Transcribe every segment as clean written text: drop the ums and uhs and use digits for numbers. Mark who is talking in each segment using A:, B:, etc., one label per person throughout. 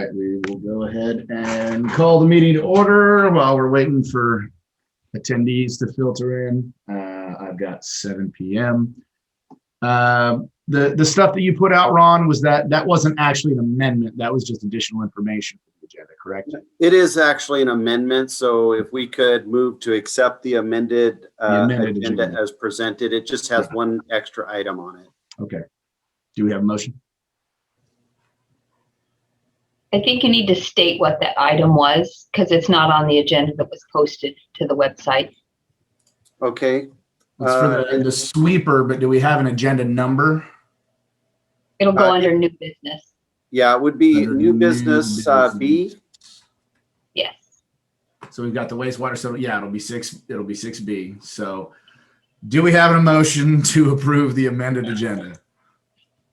A: right, we will go ahead and call the meeting to order while we're waiting for attendees to filter in. I've got 7 p.m. The stuff that you put out, Ron, was that wasn't actually an amendment. That was just additional information for the agenda, correct?
B: It is actually an amendment. So if we could move to accept the amended agenda as presented, it just has one extra item on it.
A: Okay. Do we have a motion?
C: I think you need to state what that item was because it's not on the agenda that was posted to the website.
B: Okay.
A: It's for the sweeper, but do we have an agenda number?
C: It'll go under new business.
B: Yeah, it would be new business B.
C: Yes.
A: So we've got the wastewater. So yeah, it'll be 6B. So do we have an motion to approve the amended agenda?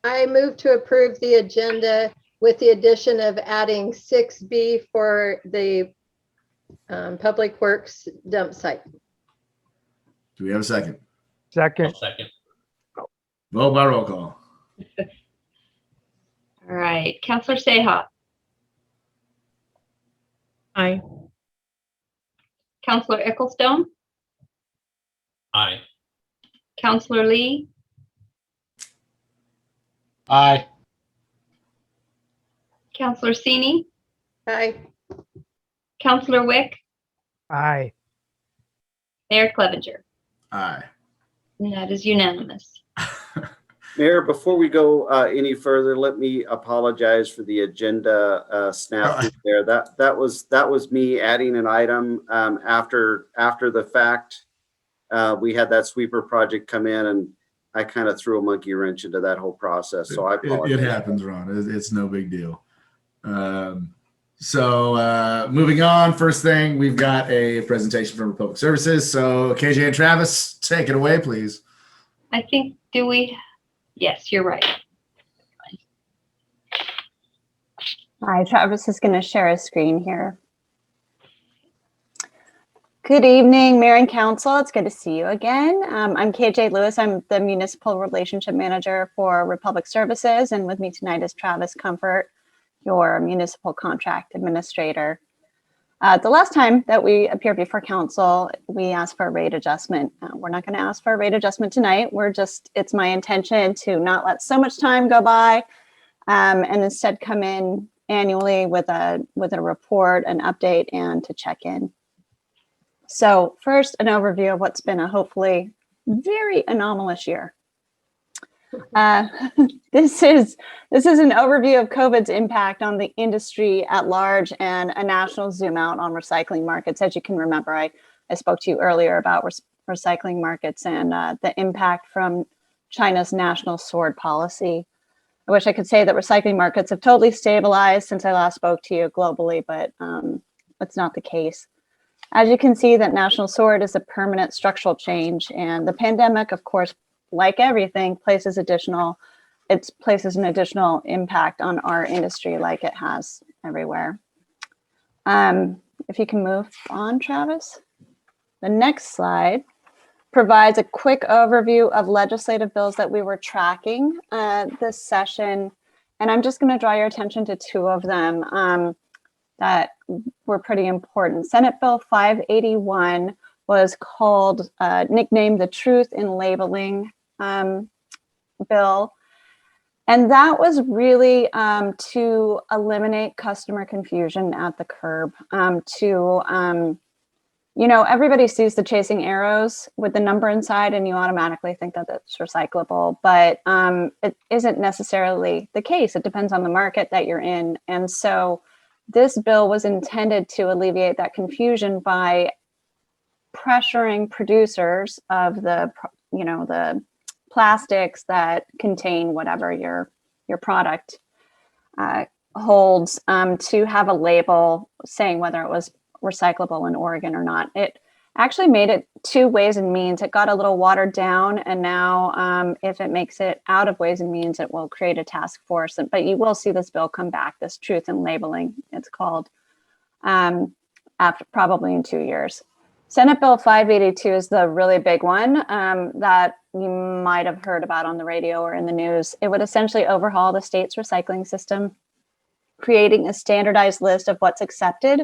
D: I move to approve the agenda with the addition of adding 6B for the Public Works dump site.
A: Do we have a second?
E: Second.
F: Second.
A: Vote by roll call.
C: All right. Councillor Seha.
E: Aye.
C: Councillor Ecclestone.
F: Aye.
C: Councillor Lee.
F: Aye.
C: Councillor Sini.
D: Aye.
C: Councillor Wick.
E: Aye.
C: Mayor Clevenger.
A: Aye.
C: And that is unanimous.
B: Mayor, before we go any further, let me apologize for the agenda snafu there. That was me adding an item after the fact. We had that sweeper project come in, and I kind of threw a monkey wrench into that whole process. So I apologize.
A: It happens, Ron. It's no big deal. So moving on, first thing, we've got a presentation from Public Services. So KJ and Travis, take it away, please.
C: I think, do we? Yes, you're right.
G: Hi, Travis is going to share a screen here. Good evening, Mayor and Council. It's good to see you again. I'm KJ Lewis. I'm the Municipal Relationship Manager for Republic Services, and with me tonight is Travis Comfort, your Municipal Contract Administrator. The last time that we appeared before Council, we asked for a rate adjustment. We're not going to ask for a rate adjustment tonight. It's my intention to not let so much time go by and instead come in annually with a report, an update, and to check in. So first, an overview of what's been a hopefully very anomalous year. This is an overview of COVID's impact on the industry at large and a national zoom out on recycling markets. As you can remember, I spoke to you earlier about recycling markets and the impact from China's national sword policy. I wish I could say that recycling markets have totally stabilized since I last spoke to you globally, but that's not the case. As you can see, that national sword is a permanent structural change, and the pandemic, of course, like everything, places an additional impact on our industry like it has everywhere. If you can move on, Travis. The next slide provides a quick overview of legislative bills that we were tracking this session. And I'm just going to draw your attention to two of them that were pretty important. Senate Bill 581 was called, nicknamed the Truth in Labeling bill. And that was really to eliminate customer confusion at the curb, everybody sees the chasing arrows with the number inside and you automatically think that it's recyclable, but it isn't necessarily the case. It depends on the market that you're in. And so this bill was intended to alleviate that confusion by pressuring producers of the plastics that contain whatever your product holds to have a label saying whether it was recyclable in Oregon or not. It actually made it two ways and means. It got a little watered down, and now if it makes it out of ways and means, it will create a task force. But you will see this bill come back, this Truth in Labeling, it's called, after probably in 2 years. Senate Bill 582 is the really big one that you might have heard about on the radio or in the news. It would essentially overhaul the state's recycling system. creating a standardized list of what's accepted,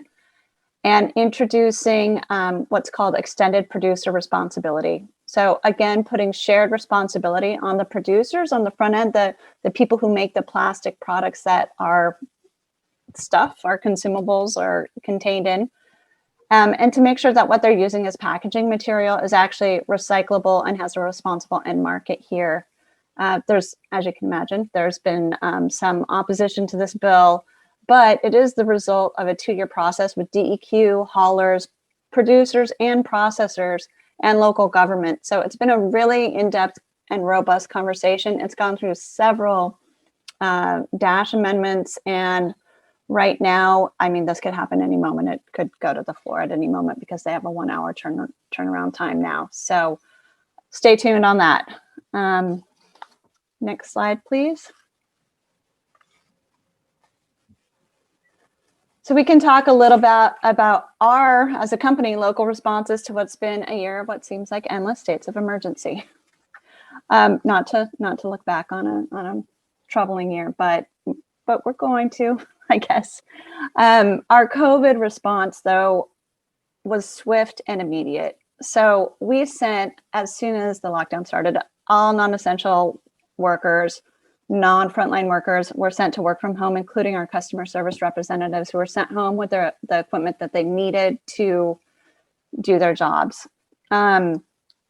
G: and introducing what's called extended producer responsibility. So again, putting shared responsibility on the producers on the front end, the people who make the plastic products that our stuff, our consumables are contained in, and to make sure that what they're using as packaging material is actually recyclable and has a responsible end market here. There's, as you can imagine, there's been some opposition to this bill, but it is the result of a 2-year process with DEQ, haulers, producers, and processors, and local government. So it's been a really in-depth and robust conversation. It's gone through several dash amendments, and right now, I mean, this could happen any moment. It could go to the floor at any moment because they have a 1-hour turnaround time now. So stay tuned on that. Next slide, please. So we can talk a little bit about our, as a company, local responses to what's been a year of what seems like endless states of emergency. Not to look back on a troubling year, but we're going to, I guess. Our COVID response, though, was swift and immediate. So we sent, as soon as the lockdown started, all non-essential workers, non-frontline workers were sent to work from home, including our customer service representatives, who were sent home with the equipment that they needed to do their jobs.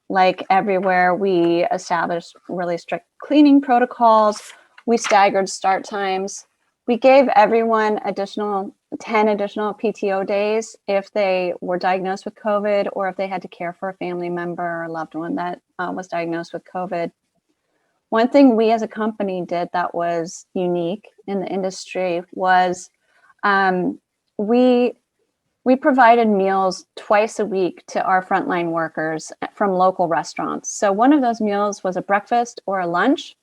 G: Like everywhere, we established really strict cleaning protocols. We staggered start times. We gave everyone 10 additional PTO days if they were diagnosed with COVID, or if they had to care for a family member or loved one that was diagnosed with COVID. One thing we as a company did that was unique in the industry was we provided meals twice a week to our frontline workers from local restaurants. So one of those meals was a breakfast or a lunch,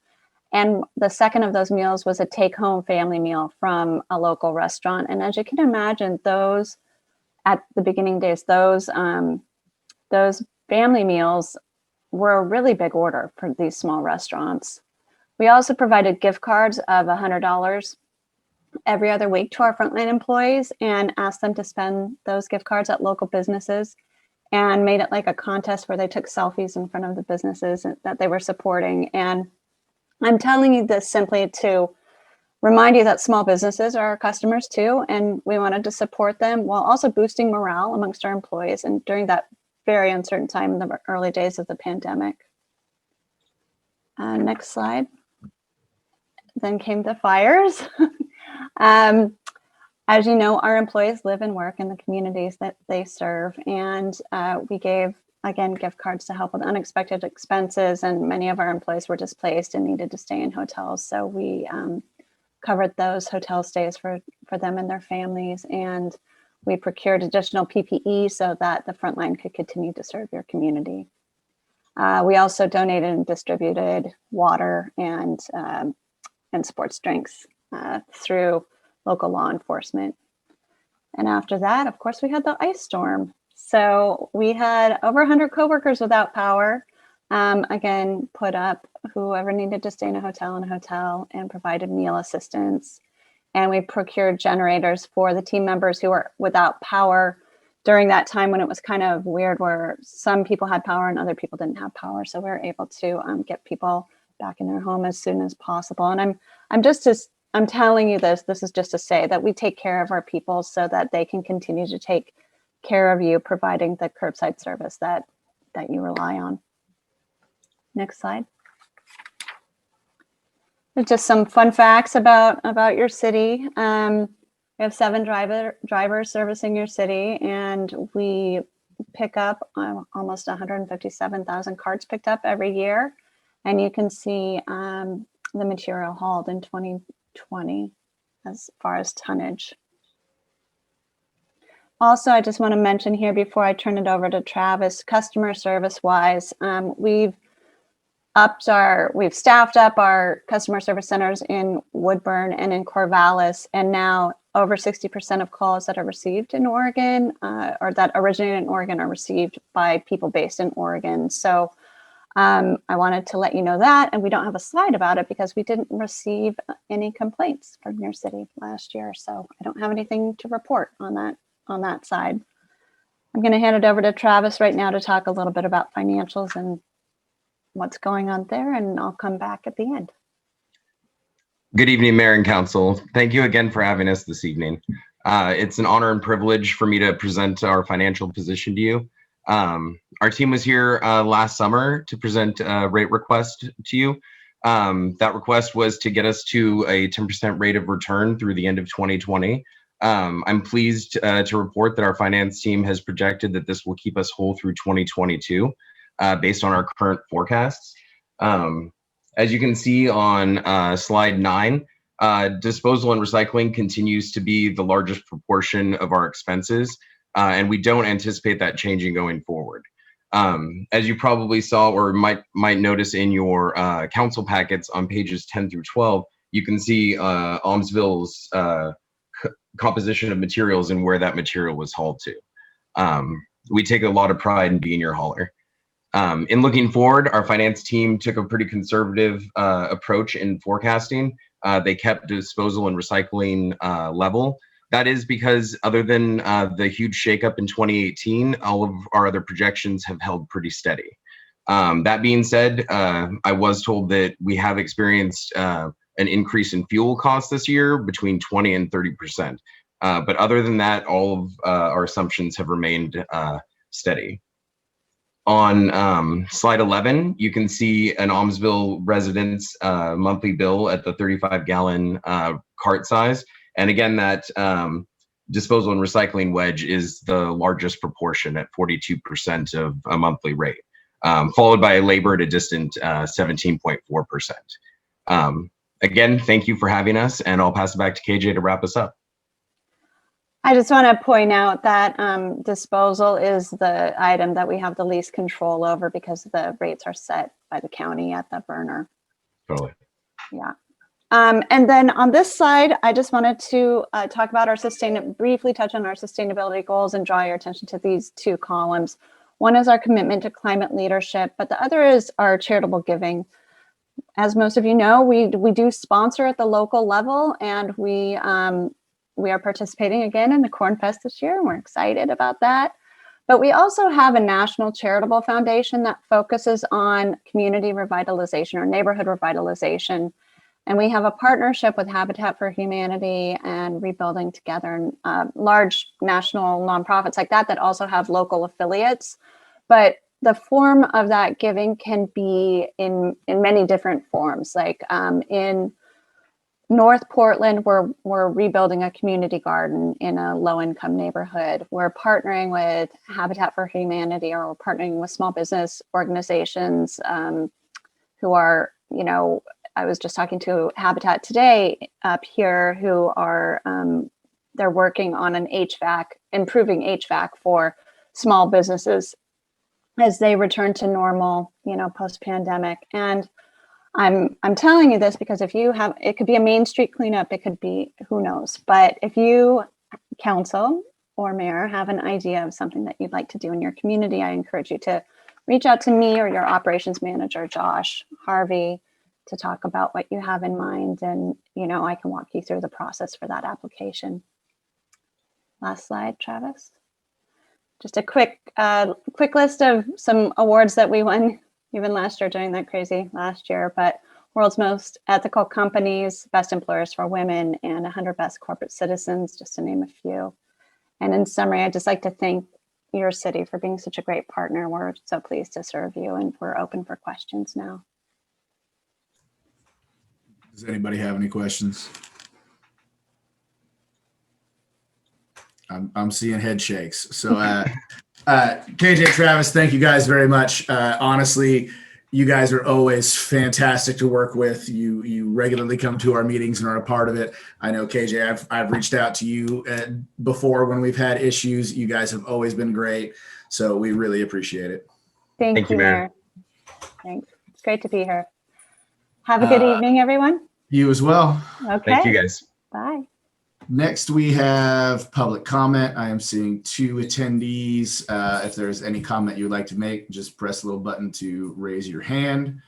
G: and the second of those meals was a take-home family meal from a local restaurant. And as you can imagine, those at the beginning days, those family meals were a really big order for these small restaurants. We also provided gift cards of $100 every other week to our frontline employees and asked them to spend those gift cards at local businesses, and made it like a contest where they took selfies in front of the businesses that they were supporting. And I'm telling you this simply to remind you that small businesses are our customers too, and we wanted to support them while also boosting morale amongst our employees, and during that very uncertain time in the early days of the pandemic. Next slide. Then came the fires. As you know, our employees live and work in the communities that they serve, and we gave, again, gift cards to help with unexpected expenses, and many of our employees were displaced and needed to stay in hotels. So we covered those hotel stays for them and their families, and we procured additional PPE so that the frontline could continue to serve your community. We also donated and distributed water and sports drinks through local law enforcement. And after that, of course, we had the ice storm. So we had over 100 coworkers without power. Again, put up whoever needed to stay in a hotel and provided meal assistance. And we procured generators for the team members who were without power during that time when it was kind of weird, where some people had power and other people didn't have power. So we were able to get people back in their home as soon as possible. And I'm telling you this is just to say that we take care of our people so that they can continue to take care of you, providing the curbside service that you rely on. Next slide. Just some fun facts about your city. We have 7 drivers servicing your city, and we pick up almost 157,000 carts picked up every year. And you can see the material hauled in 2020 as far as tonnage. Also, I just want to mention here before I turn it over to Travis, customer service wise, we've staffed up our customer service centers in Woodburn and in Corvallis, and now over 60% of calls that are received in Oregon or that originate in Oregon are received by people based in Oregon. So I wanted to let you know that, and we don't have a slide about it because we didn't receive any complaints from your city last year. So I don't have anything to report on that side. I'm going to hand it over to Travis right now to talk a little bit about financials and what's going on there, and I'll come back at the end.
H: Good evening, Mayor and Council. Thank you again for having us this evening. It's an honor and privilege for me to present our financial position to you. Our team was here last summer to present a rate request to you. That request was to get us to a 10% rate of return through the end of 2020. I'm pleased to report that our finance team has projected that this will keep us whole through 2022 based on our current forecasts. As you can see on slide 9, disposal and recycling continues to be the largest proportion of our expenses, and we don't anticipate that changing going forward. As you probably saw or might notice in your council packets on pages 10 through 12, you can see Aumsville's composition of materials and where that material was hauled to. We take a lot of pride in being your hauler. In looking forward, our finance team took a pretty conservative approach in forecasting. They kept disposal and recycling level. That is because other than the huge shakeup in 2018, all of our other projections have held pretty steady. That being said, I was told that we have experienced an increase in fuel costs this year between 20 and 30%. But other than that, all of our assumptions have remained steady. On slide 11, you can see an Aumsville resident's monthly bill at the 35-gallon cart size. And again, that disposal and recycling wedge is the largest proportion at 42% of a monthly rate, followed by labor at a distant 17.4%. Again, thank you for having us, and I'll pass it back to KJ to wrap us up.
G: I just want to point out that disposal is the item that we have the least control over because the rates are set by the county at the burner.
H: Totally.
G: Yeah. And then on this slide, I just wanted to talk about briefly touch on our sustainability goals and draw your attention to these two columns. One is our commitment to climate leadership, but the other is our charitable giving. As most of you know, we do sponsor at the local level, and we are participating again in the Corn Fest this year, and we're excited about that. But we also have a national charitable foundation that focuses on community revitalization or neighborhood revitalization. And we have a partnership with Habitat for Humanity and Rebuilding Together, and large national nonprofits like that also have local affiliates. But the form of that giving can be in many different forms. Like in North Portland, we're rebuilding a community garden in a low-income neighborhood. We're partnering with Habitat for Humanity, or we're partnering with small business organizations who are, I was just talking to Habitat today up here, who are, they're working on improving HVAC for small businesses as they return to normal, post-pandemic. And I'm telling you this because it could be a Main Street cleanup, it could be, who knows, but if you, council or mayor, have an idea of something that you'd like to do in your community, I encourage you to reach out to me or your operations manager, Josh Harvey, to talk about what you have in mind, and I can walk you through the process for that application. Last slide, Travis. Just a quick list of some awards that we won even last year during that crazy last year, but World's Most Ethical Companies, Best Employers for Women, and 100 Best Corporate Citizens, just to name a few. And in summary, I'd just like to thank your city for being such a great partner. We're so pleased to serve you, and we're open for questions now.
A: Does anybody have any questions? I'm seeing head shakes. So KJ, Travis, thank you guys very much. Honestly, you guys are always fantastic to work with. You regularly come to our meetings and are a part of it. I know, KJ, I've reached out to you before when we've had issues. You guys have always been great. So we really appreciate it.
G: Thank you, Mayor. Thanks. It's great to be here. Have a good evening, everyone.
A: You as well.
G: Okay.
H: Thank you, guys.
G: Bye.
A: Next, we have public comment. I am seeing 2 attendees. If there's any comment you'd like to make, just press the little button to raise your hand,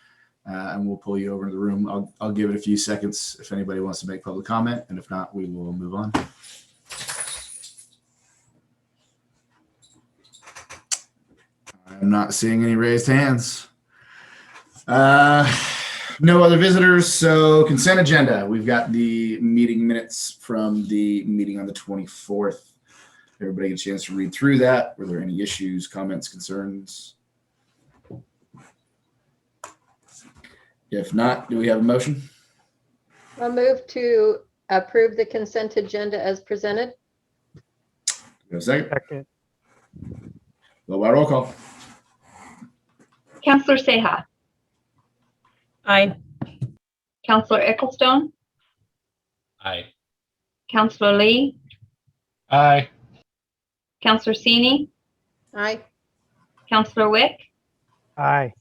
A: and we'll pull you over to the room. I'll give it a few seconds if anybody wants to make public comment, and if not, we will move on. I'm not seeing any raised hands. No other visitors, so consent agenda. We've got the meeting minutes from the meeting on the 24th. Everybody get a chance to read through that. Were there any issues, comments, concerns? If not, do we have a motion?
D: I'll move to approve the consent agenda as presented.
A: Do we have a second?
E: Second.
A: Go by roll call.
C: Counselor Seha,
E: Aye.
C: Counselor Ecclestone,
F: Aye.
C: Counselor Lee,
F: Aye.
C: Counselor Sini,
D: Aye.
C: Counselor Wick,
E: Aye.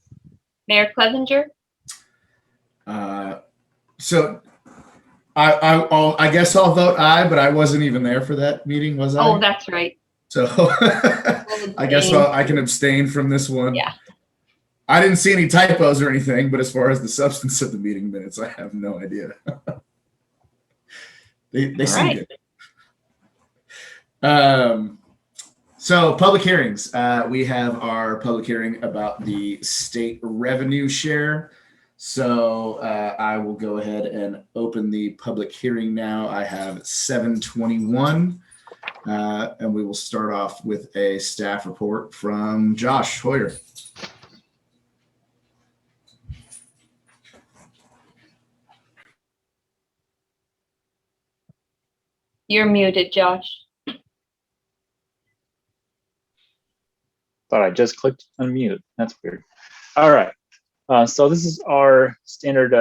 C: Mayor Clevenger.
A: So I guess I'll vote aye, but I wasn't even there for that meeting, was I?
C: Oh, that's right.
A: So I guess I can abstain from this one.
C: Yeah.
A: I didn't see any typos or anything, but as far as the substance of the meeting minutes, I have no idea. they seem
C: right.
A: good. So public hearings. We have our public hearing about the state revenue share. So I will go ahead and open the public hearing now. I have 7:21. And we will start off with a staff report from Josh Hoyer.
C: You're muted, Josh.
I: Thought I just clicked unmute. That's weird. All right. So this is our standard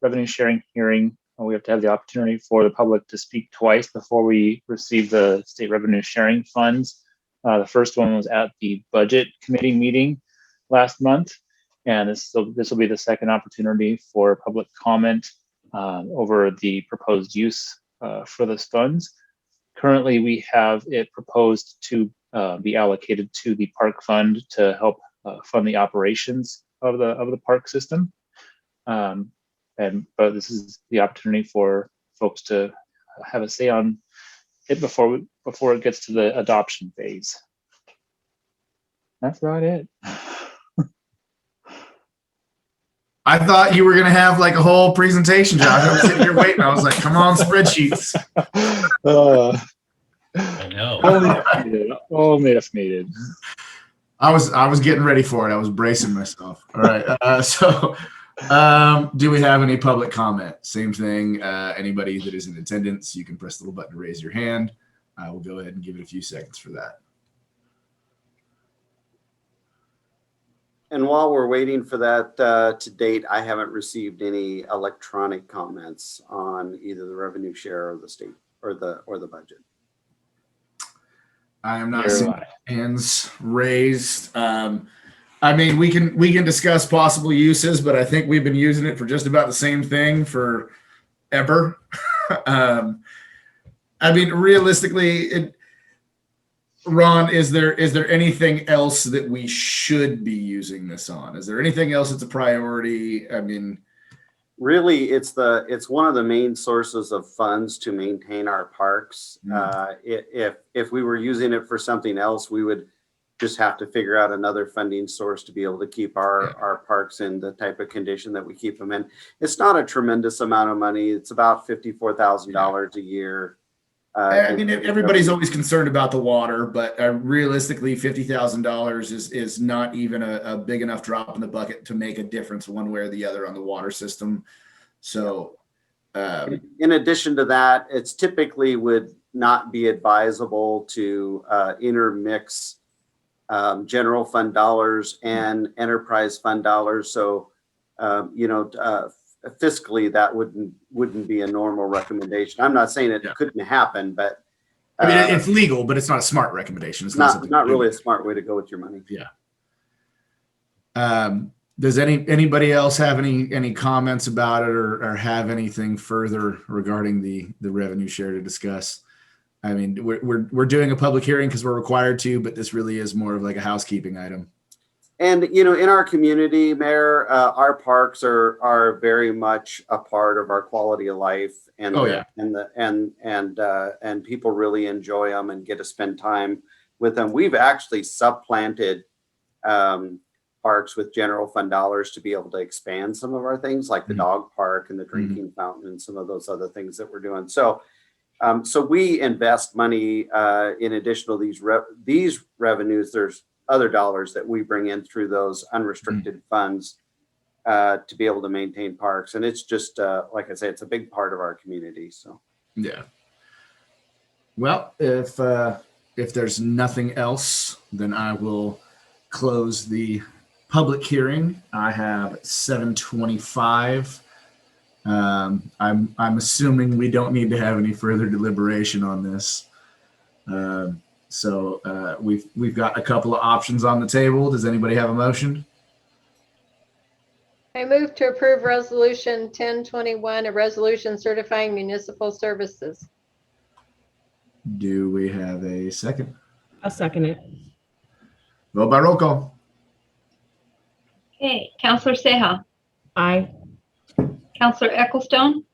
I: revenue sharing hearing. We have to have the opportunity for the public to speak twice before we receive the state revenue sharing funds. The first one was at the budget committee meeting last month, and this will be the second opportunity for public comment over the proposed use for those funds. Currently, we have it proposed to be allocated to the park fund to help fund the operations of the park system. But this is the opportunity for folks to have a say on it before it gets to the adoption phase. That's about it.
A: I thought you were going to have like a whole presentation, Josh. I was sitting here waiting. I was like, come on, spreadsheets.
F: I know.
I: Only if needed.
A: I was getting ready for it. I was bracing myself. All right. So do we have any public comment? Same thing. Anybody that is in attendance, you can press the little button to raise your hand. I will go ahead and give it a few seconds for that.
B: And while we're waiting for that, to date, I haven't received any electronic comments on either the revenue share or the state or the budget.
A: I am not seeing hands raised. I mean, we can discuss possible uses, but I think we've been using it for just about the same thing for ever. I mean, realistically, Ron, is there anything else that we should be using this on? Is there anything else that's a priority? I mean,
B: really, it's one of the main sources of funds to maintain our parks. If we were using it for something else, we would just have to figure out another funding source to be able to keep our parks in the type of condition that we keep them in. It's not a tremendous amount of money. It's about $54,000 a year.
A: I mean, everybody's always concerned about the water, but realistically, $50,000 is not even a big enough drop in the bucket to make a difference one way or the other on the water system. So,
B: in addition to that, it's typically would not be advisable to intermix general fund dollars and enterprise fund dollars. So, fiscally, that wouldn't be a normal recommendation. I'm not saying it couldn't happen, but
A: I mean, it's legal, but it's not a smart recommendation. It's
B: not really a smart way to go with your money.
A: Yeah. Does anybody else have any comments about it or have anything further regarding the revenue share to discuss? I mean, we're doing a public hearing because we're required to, but this really is more of like a housekeeping item.
B: And, you know, in our community, Mayor, our parks are very much a part of our quality of life, and
A: Oh, yeah.
B: and people really enjoy them and get to spend time with them. We've actually supplanted parks with general fund dollars to be able to expand some of our things, like the dog park and the drinking fountain and some of those other things that we're doing. So, so we invest money in addition to these revenues. There's other dollars that we bring in through those unrestricted funds to be able to maintain parks. And it's just, like I say, it's a big part of our community. So,
A: Yeah. Well, if there's nothing else, then I will close the public hearing. I have 7:25. I'm assuming we don't need to have any further deliberation on this. So we've got a couple of options on the table. Does anybody have a motion?
D: I move to approve resolution 1021, a resolution certifying municipal services.
A: Do we have a second?
E: I'll second it.
A: Vote by roll call.
C: Okay, Counselor Seha,
E: Aye.
C: Counselor Ecclestone,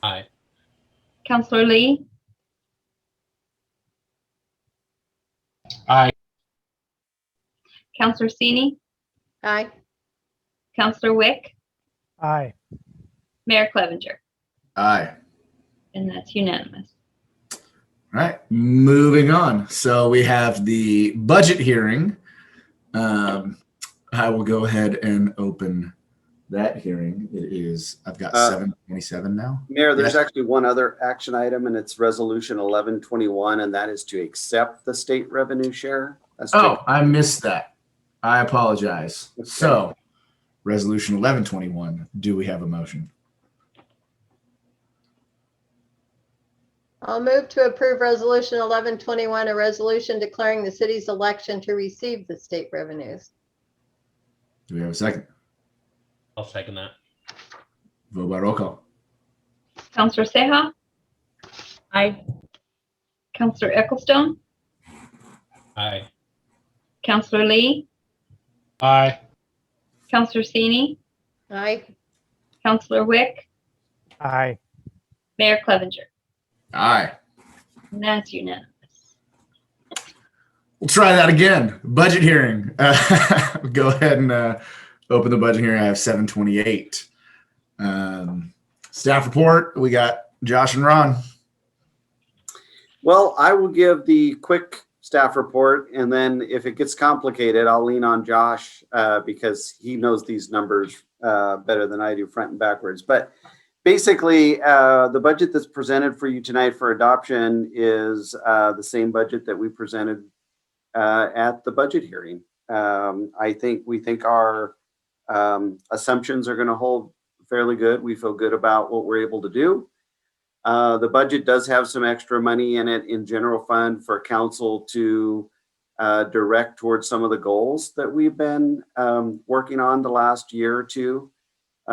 F: Aye.
C: Counselor Lee,
F: Aye.
C: Counselor Sini,
D: Aye.
C: Counselor Wick,
E: Aye.
C: Mayor Clevenger,
A: Aye.
C: and that's unanimous.
A: All right, moving on. So we have the budget hearing. I will go ahead and open that hearing. I've got 7:27 now.
B: Mayor, there's
A: Yes.
B: actually one other action item, and it's resolution 1121, and that is to accept the state revenue share.
A: Oh, I missed that. I apologize.
B: Okay.
A: So, resolution 1121, do we have a motion?
D: I'll move to approve resolution 1121, a resolution declaring the city's election to receive the state revenues.
A: Do we have a second?
F: I'll second that.
A: Vote by roll call.
C: Counselor Seha,
E: Aye.
C: Counselor Ecclestone,
F: Aye.
C: Counselor Lee,
F: Aye.
C: Counselor Sini,
D: Aye.
C: Counselor Wick,
E: Aye.
C: Mayor Clevenger,
A: Aye.
C: and that's unanimous.
A: We'll try that again. Budget hearing. Go ahead and open the budget hearing. I have 7:28. Staff report. We got Josh and Ron.
B: Well, I will give the quick staff report, and then if it gets complicated, I'll lean on Josh because he knows these numbers better than I do front and backwards. But basically, the budget that's presented for you tonight for adoption is the same budget that we presented at the budget hearing. We think our assumptions are going to hold fairly good. We feel good about what we're able to do. The budget does have some extra money in it in general fund for council to direct towards some of the goals that we've been working on the last year or two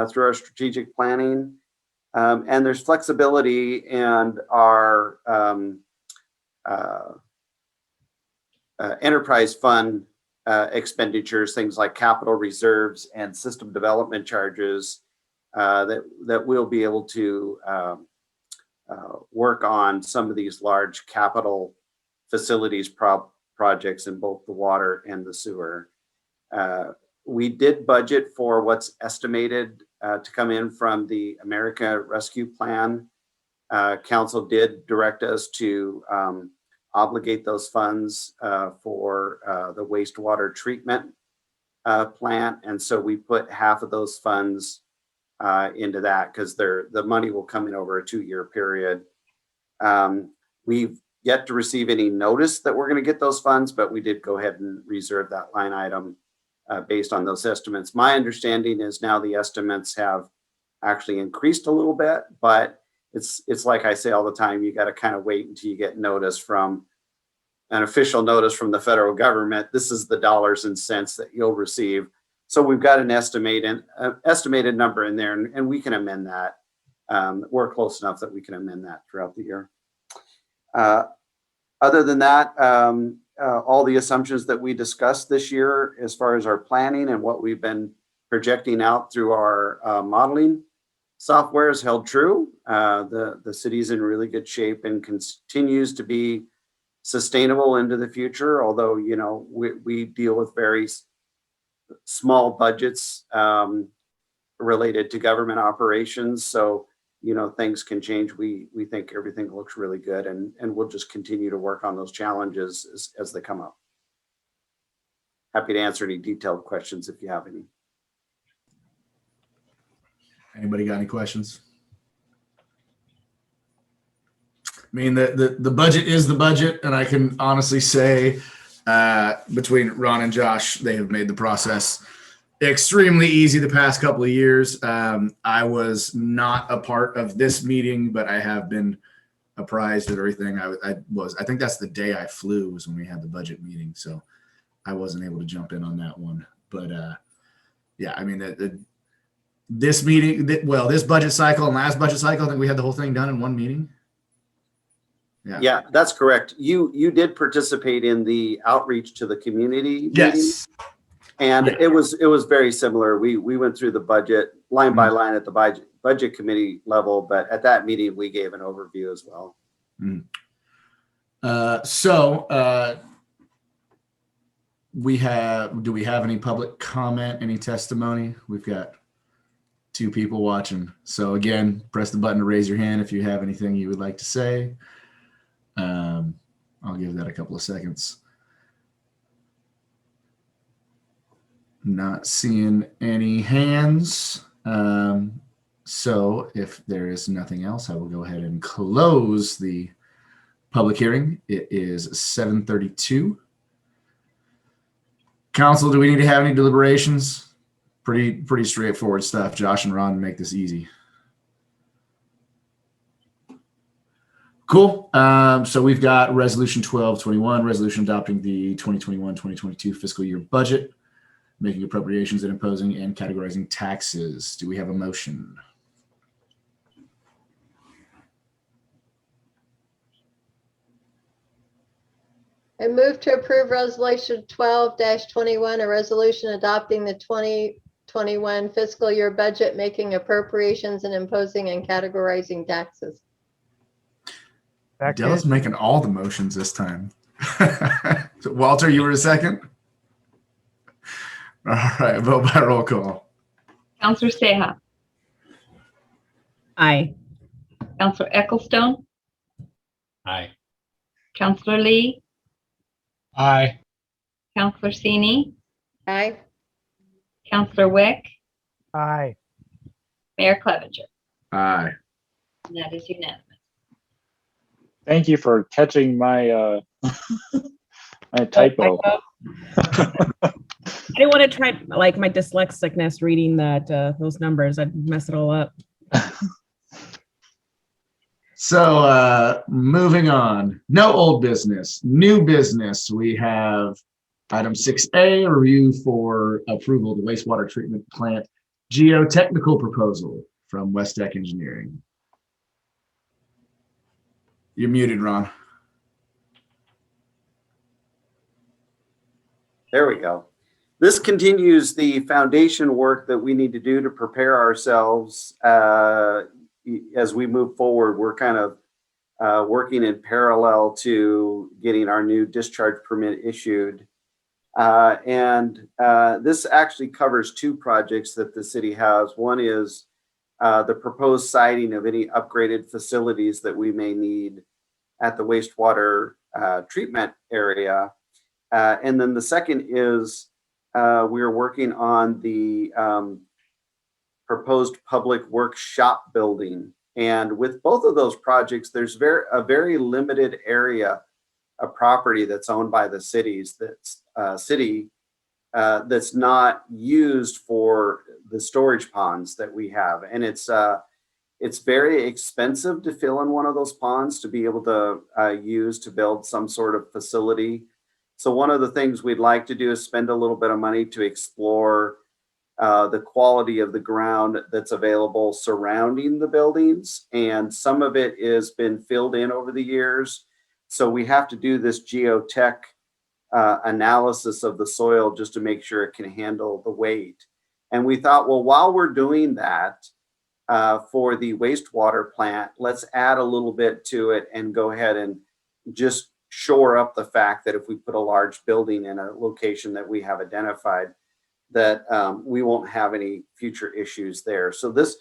B: through our strategic planning. And there's flexibility in our enterprise fund expenditures, things like capital reserves and system development charges that we'll be able to work on some of these large capital facilities projects in both the water and the sewer. We did budget for what's estimated to come in from the America Rescue Plan. Council did direct us to obligate those funds for the wastewater treatment plant. And so we put half of those funds into that because the money will come in over a 2-year period. We've yet to receive any notice that we're going to get those funds, but we did go ahead and reserve that line item based on those estimates. My understanding is now the estimates have actually increased a little bit, but it's like I say all the time, you got to kind of wait until you get notice from an official notice from the federal government. This is the dollars and cents that you'll receive. So we've got an estimated number in there, and we can amend that. We're close enough that we can amend that throughout the year. Other than that, all the assumptions that we discussed this year as far as our planning and what we've been projecting out through our modeling software has held true. The city's in really good shape and continues to be sustainable into the future, although, you know, we deal with very small budgets related to government operations. So, you know, things can change. We think everything looks really good, and we'll just continue to work on those challenges as they come up. Happy to answer any detailed questions if you have any.
A: Anybody got any questions? I mean, the budget is the budget, and I can honestly say between Ron and Josh, they have made the process extremely easy the past couple of years. I was not a part of this meeting, but I have been apprised of everything. I think that's the day I flew was when we had the budget meeting, so I wasn't able to jump in on that one. But yeah, I mean, this meeting, this budget cycle and last budget cycle, I think we had the whole thing done in one meeting.
B: Yeah, that's correct. You did participate in the outreach to the community
A: Yes.
B: meeting, and it was very similar. We went through the budget line by line at the budget committee level, but at that meeting we gave an overview as well.
A: Do we have any public comment, any testimony? We've got 2 people watching. So again, press the button to raise your hand if you have anything you would like to say. I'll give that a couple of seconds. Not seeing any hands. So if there is nothing else, I will go ahead and close the public hearing. It is 7:32. Council, do we need to have any deliberations? Pretty straightforward stuff. Josh and Ron make this easy. Cool. So we've got Resolution 1221, resolution adopting the 2021-2022 fiscal year budget, making appropriations and imposing and categorizing taxes. Do we have a motion?
D: I move to approve Resolution 12-21, a resolution adopting the 2021 fiscal year budget, making appropriations and imposing and categorizing taxes.
A: Della's making all the motions this time. So Walter, you were a second? All right, vote by roll call.
C: Counselor Seha,
E: Aye.
C: Counselor Ecclestone,
F: Aye.
C: Counselor Lee,
F: Aye.
C: Counselor Sini,
D: Aye.
C: Counselor Wick,
E: Aye.
C: Mayor Clevenger.
A: Aye.
C: And that is unanimous.
I: Thank you for catching my my typo.
E: I didn't want to try like my dyslexicness reading that those numbers. I'd mess it all up.
A: So moving on, no old business, new business. We have item 6A, review for approval of the wastewater treatment plant geotechnical proposal from West Tech Engineering. You're muted, Ron.
B: There we go. This continues the foundation work that we need to do to prepare ourselves as we move forward. We're kind of working in parallel to getting our new discharge permit issued. This actually covers 2 projects that the city has. One is the proposed siting of any upgraded facilities that we may need at the wastewater treatment area. And then the second is we are working on the proposed public workshop building. And with both of those projects, there's a very limited area of property that's owned by the cities that's not used for the storage ponds that we have. And it's It's very expensive to fill in one of those ponds to be able to use to build some sort of facility. So one of the things we'd like to do is spend a little bit of money to explore the quality of the ground that's available surrounding the buildings. And some of it has been filled in over the years. So we have to do this geotech analysis of the soil just to make sure it can handle the weight. And we thought, well, while we're doing that for the wastewater plant, let's add a little bit to it and go ahead and just shore up the fact that if we put a large building in a location that we have identified, that we won't have any future issues there. So this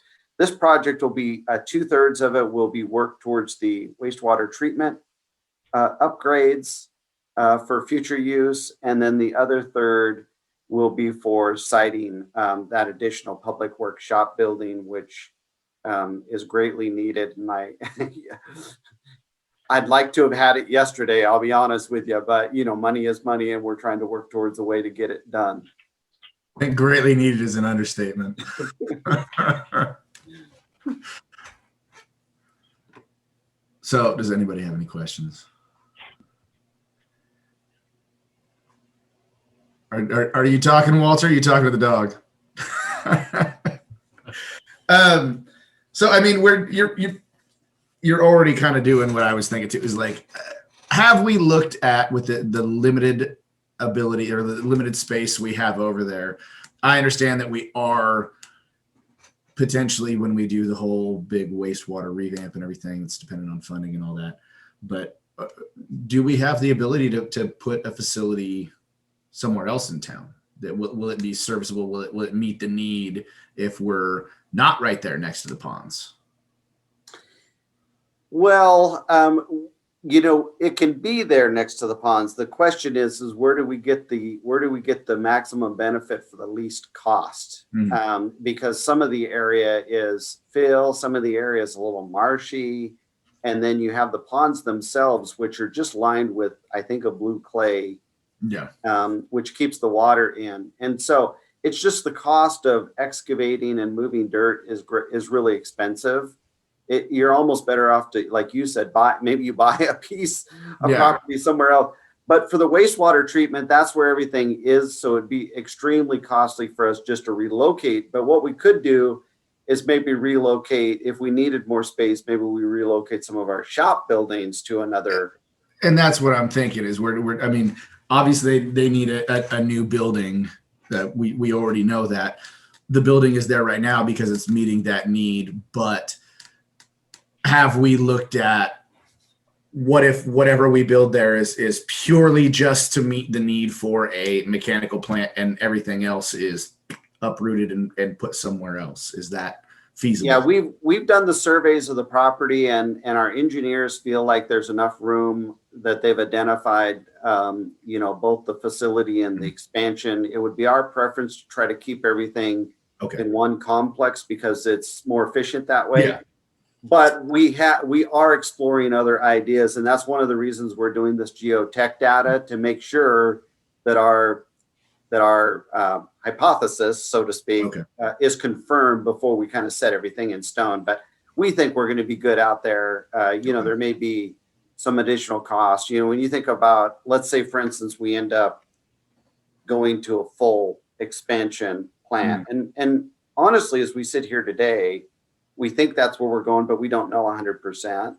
B: project will be 2/3 of it will be worked towards the wastewater treatment upgrades for future use, and then the other third will be for siting that additional public workshop building, which is greatly needed. And I'd like to have had it yesterday, I'll be honest with you, but money is money, and we're trying to work towards a way to get it done.
A: I think greatly needed is an understatement. So does anybody have any questions? Are you talking, Walter? Are you talking to the dog? So I mean, you're already kind of doing what I was thinking too. Is like, have we looked at with the limited ability or the limited space we have over there? I understand that we are potentially, when we do the whole big wastewater revamp and everything, it's dependent on funding and all that. But do we have the ability to put a facility somewhere else in town? That will it be serviceable? Will it meet the need if we're not right there next to the ponds?
B: Well, it can be there next to the ponds. The question is where do we get the maximum benefit for the least cost?
A: Mm-hmm.
B: Because some of the area is fill, some of the area is a little marshy, and then you have the ponds themselves, which are just lined with, I think, a blue clay, which keeps the water in. And so it's just the cost of excavating and moving dirt is really expensive. You're almost better off to, like you said, buy a piece of property somewhere else. But for the wastewater treatment, that's where everything is. So it'd be extremely costly for us just to relocate. But what we could do is maybe relocate, if we needed more space, maybe we relocate some of our shop buildings to another.
A: And that's what I'm thinking is I mean, obviously they need a new building. That we already know that the building is there right now because it's meeting that need. But have we looked at what if whatever we build there is purely just to meet the need for a mechanical plant and everything else is uprooted and put somewhere else? Is that feasible?
B: Yeah, we've done the surveys of the property, and our engineers feel like there's enough room that they've identified, both the facility and the expansion. It would be our preference to try to keep everything in one complex because it's more efficient that way.
A: Yeah.
B: But we are exploring other ideas, and that's one of the reasons we're doing this geotech data to make sure that our hypothesis, so to speak, is confirmed before we kind of set everything in stone. But we think we're going to be good out there. There may be some additional costs. When you think about, let's say, for instance, we end up going to a full expansion plan, and honestly, as we sit here today, we think that's where we're going, but we don't know 100%.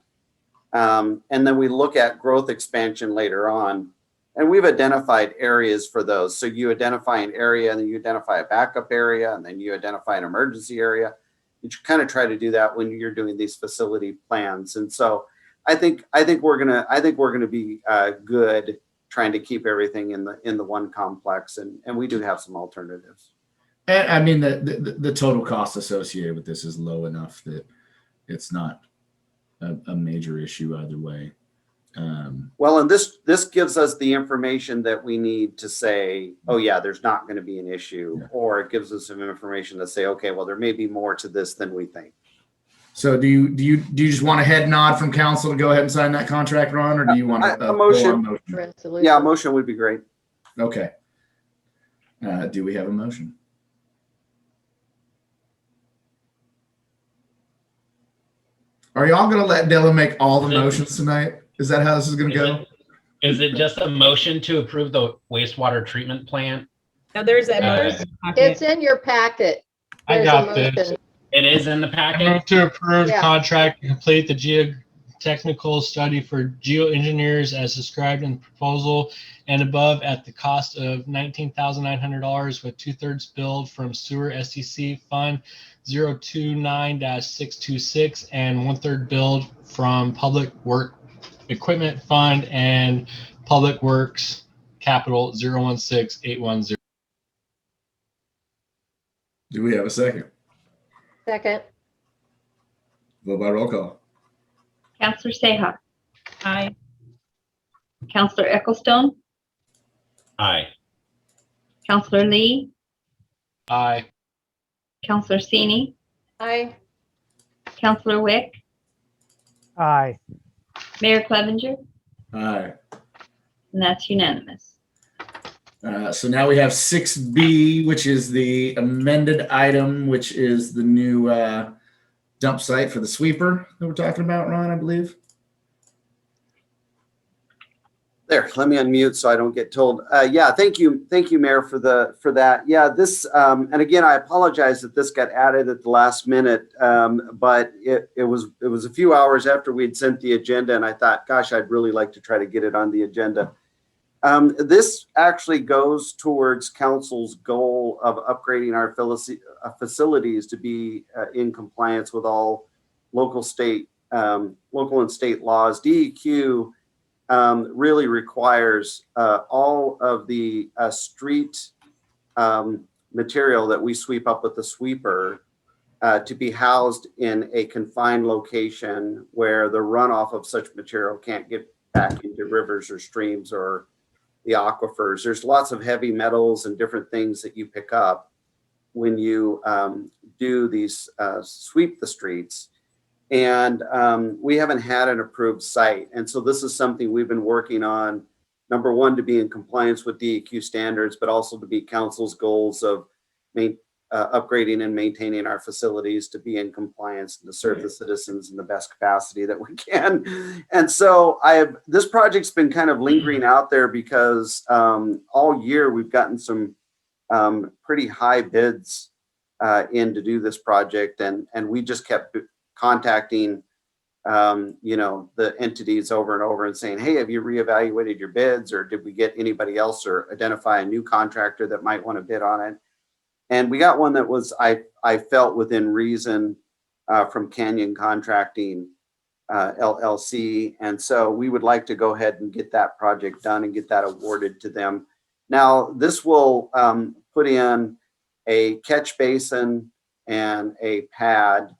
B: And then we look at growth expansion later on, and we've identified areas for those. So you identify an area, and then you identify a backup area, and then you identify an emergency area. You kind of try to do that when you're doing these facility plans. And so I think we're gonna be good trying to keep everything in the one complex, and we do have some alternatives.
A: And I mean, the total cost associated with this is low enough that it's not a major issue either way.
B: Well, and this gives us the information that we need to say, oh yeah, there's not going to be an issue, or it gives us some information to say, okay, well, there may be more to this than we think.
A: So do you just want a head nod from council to go ahead and sign that contract, Ron, or do you want
B: a motion?
D: Resolution.
B: Yeah, a motion would be great.
A: Okay. Do we have a motion? Are y'all gonna let Dylan make all the motions tonight? Is that how this is gonna go?
F: Is it just a motion to approve the wastewater treatment plant?
E: Now there's that
F: Uh,
E: motion
D: It's
E: packet.
D: in your packet.
F: I
D: There's a
F: got this.
D: motion.
F: It is in the
J: I
F: packet.
J: move to approve
D: Yeah.
J: contract to complete the geotechnical study for geoengineers as described in the proposal and above at the cost of $19,900 with 2/3 billed from sewer SDC fund 029-626 and 1/3 billed from public work equipment fund and public works capital 016810.
A: Do we have a second?
D: Second.
A: Vote by roll call.
C: Counselor Seha,
E: Aye.
C: Counselor Ecclestone,
F: Aye.
C: Counselor Lee,
J: Aye.
C: Counselor Sini,
D: Aye.
C: Counselor Wick,
K: Aye.
C: Mayor Clevenger,
A: Aye.
C: and that's unanimous.
A: So now we have 6B, which is the amended item, which is the new dump site for the sweeper that we're talking about, Ron, I believe.
B: There, let me unmute so I don't get told. Yeah, thank you, Mayor, for that. Yeah, this and again, I apologize that this got added at the last minute, but it was a few hours after we'd sent the agenda, and I thought, gosh, I'd really like to try to get it on the agenda. This actually goes towards council's goal of upgrading our facilities to be in compliance with all local and state laws. DEQ really requires all of the street material that we sweep up with the sweeper to be housed in a confined location where the runoff of such material can't get back into rivers or streams or the aquifers. There's lots of heavy metals and different things that you pick up when you do these sweep the streets. And we haven't had an approved site. And so this is something we've been working on, number one, to be in compliance with DEQ standards, but also to meet council's goals of upgrading and maintaining our facilities to be in compliance and to serve the citizens in the best capacity that we can. And so this project's been kind of lingering out there because all year we've gotten some pretty high bids in to do this project. And we just kept contacting the entities over and over and saying, hey, have you reevaluated your bids, or did we get anybody else or identify a new contractor that might want to bid on it? And we got one that was, I felt within reason from Canyon Contracting LLC. And so we would like to go ahead and get that project done and get that awarded to them. Now, this will put in a catch basin and a pad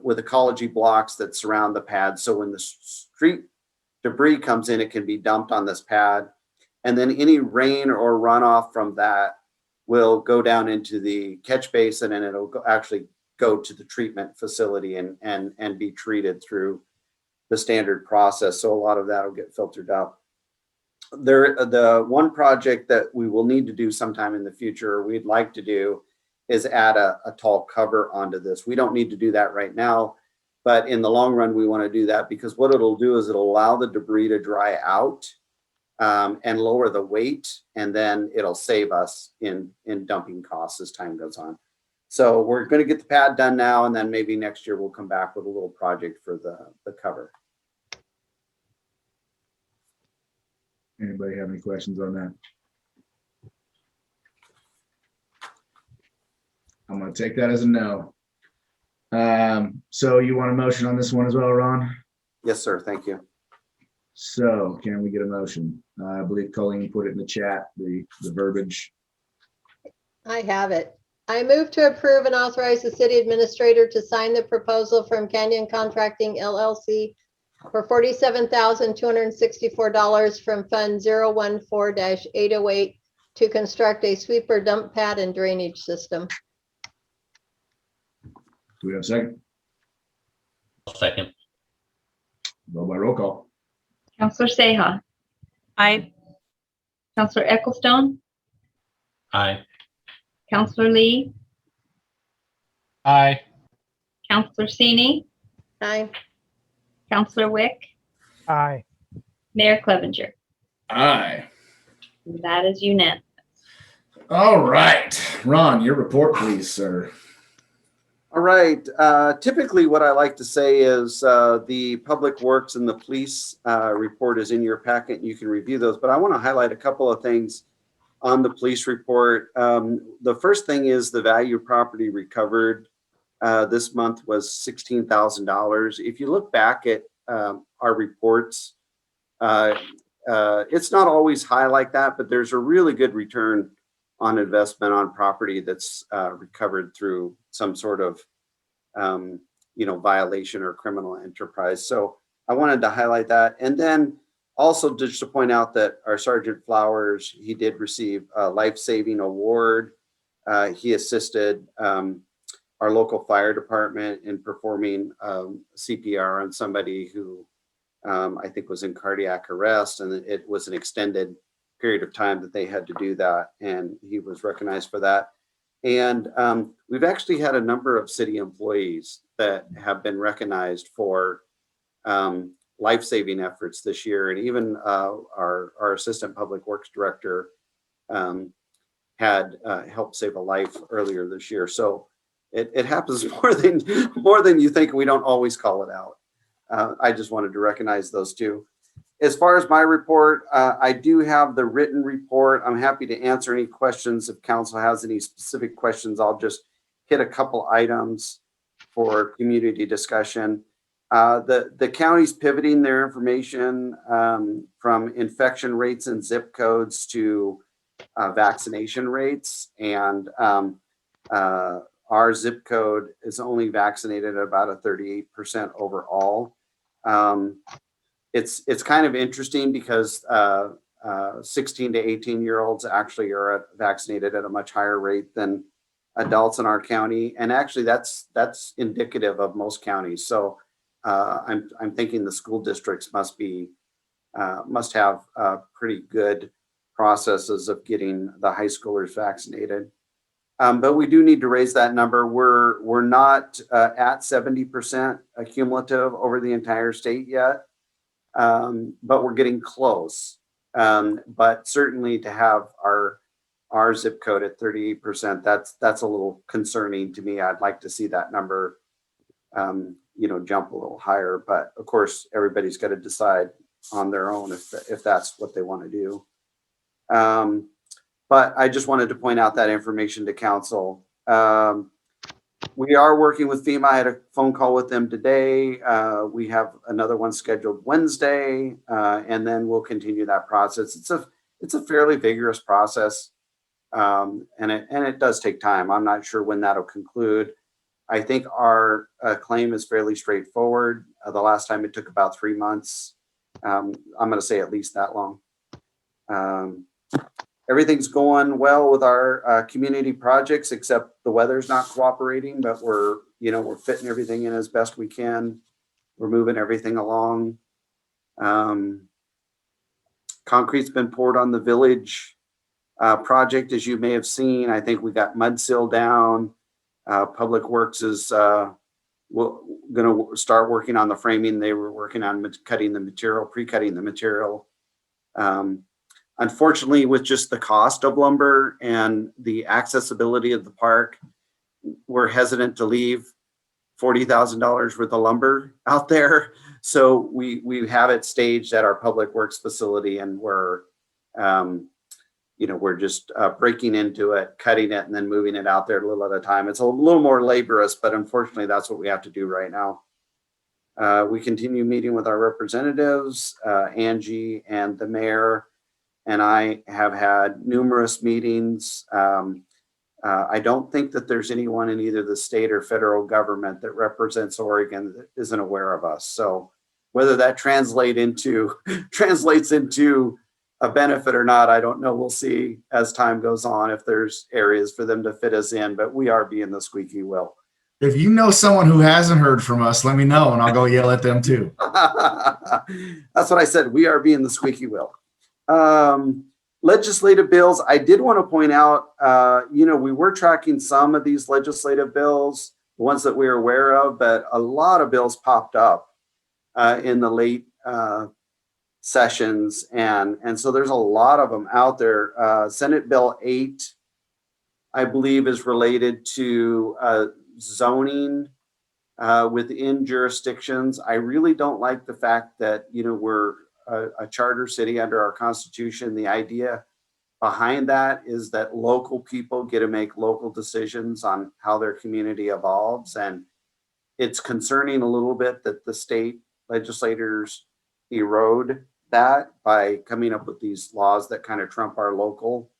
B: with ecology blocks that surround the pad. So when the street debris comes in, it can be dumped on this pad. And then any rain or runoff from that will go down into the catch basin, and it'll actually go to the treatment facility and be treated through the standard process. So a lot of that will get filtered out. The one project that we will need to do sometime in the future, or we'd like to do, is add a tall cover onto this. We don't need to do that right now, but in the long run, we want to do that because what it'll do is it'll allow the debris to dry out and lower the weight, and then it'll save us in dumping costs as time goes on. So we're going to get the pad done now, and then maybe next year we'll come back with a little project for the cover.
A: Anybody have any questions on that? I'm going to take that as a no. So you want a motion on this one as well, Ron?
B: Yes, sir. Thank you.
A: So can we get a motion? I believe Colleen put it in the chat, the verbiage.
D: I have it. I move to approve and authorize the city administrator to sign the proposal from Canyon Contracting LLC for $47,264 from Fund 014-808 to construct a sweeper dump pad and drainage system.
A: Do we have a second?
F: Second.
A: Vote by roll call.
C: Counselor Seha,
E: Aye.
C: Counselor Ecclestone,
F: Aye.
C: Counselor Lee,
J: Aye.
C: Counselor Sini,
D: Aye.
C: Counselor Wick,
K: Aye.
C: Mayor Clevenger.
A: Aye.
C: That is unanimous.
A: All right. Ron, your report, please, sir.
B: All right. Typically, what I like to say is the Public Works and the Police report is in your packet. You can review those, but I want to highlight a couple of things on the police report. The first thing is the value of property recovered this month was $16,000. If you look back at our reports, it's not always high like that, but there's a really good return on investment on property that's recovered through some sort of violation or criminal enterprise. So I wanted to highlight that. And then also just to point out that our Sergeant Flowers, he did receive a life-saving award. He assisted our local fire department in performing CPR on somebody who I think was in cardiac arrest, and it was an extended period of time that they had to do that, and he was recognized for that. And we've actually had a number of city employees that have been recognized for life-saving efforts this year, and even our assistant public works director had helped save a life earlier this year. So it happens more than you think. We don't always call it out. I just wanted to recognize those two. As far as my report, I do have the written report. I'm happy to answer any questions. If council has any specific questions, I'll just hit a couple items for community discussion. The county's pivoting their information from infection rates and zip codes to vaccination rates. And our zip code is only vaccinated at about a 38% overall. It's kind of interesting because 16 to 18-year-olds actually are vaccinated at a much higher rate than adults in our county, and actually that's indicative of most counties. So I'm thinking the school districts must have pretty good processes of getting the high schoolers vaccinated. But we do need to raise that number. We're not at 70% cumulative over the entire state yet. But we're getting close. But certainly to have our zip code at 38%, that's a little concerning to me. I'd like to see that number, jump a little higher. But of course, everybody's got to decide on their own if that's what they want to do. But I just wanted to point out that information to council. We are working with FEMA. I had a phone call with them today. We have another one scheduled Wednesday, and then we'll continue that process. It's a fairly vigorous process, and it does take time. I'm not sure when that'll conclude. I think our claim is fairly straightforward. The last time it took about 3 months. I'm going to say at least that long. Everything's going well with our community projects, except the weather's not cooperating, but we're fitting everything in as best we can. We're moving everything along. Concrete's been poured on the village project, as you may have seen. I think we got mud seal down. Public Works is going to start working on the framing. They were working on cutting the material, pre-cutting the material. Unfortunately, with just the cost of lumber and the accessibility of the park, we're hesitant to leave $40,000 worth of lumber out there. So we have it staged at our Public Works facility, and we're just breaking into it, cutting it, and then moving it out there a little at a time. It's a little more laborious, but unfortunately, that's what we have to do right now. We continue meeting with our representatives, Angie and the mayor, and I have had numerous meetings. I don't think that there's anyone in either the state or federal government that represents Oregon that isn't aware of us. So whether that translates into a benefit or not, I don't know. We'll see as time goes on if there's areas for them to fit us in, but we are being the squeaky wheel.
A: If you know someone who hasn't heard from us, let me know and I'll go yell at them too.
B: That's what I said. We are being the squeaky wheel. Legislative bills. I did want to point out, we were tracking some of these legislative bills. ones that we're aware of, but a lot of bills popped up in the late sessions, and so there's a lot of them out there. Senate Bill 8, I believe, is related to zoning within jurisdictions. I really don't like the fact that, you know, we're a charter city under our Constitution. The idea behind that is that local people get to make local decisions on how their community evolves. And it's concerning a little bit that the state legislators erode that by coming up with these laws that kind of trump our local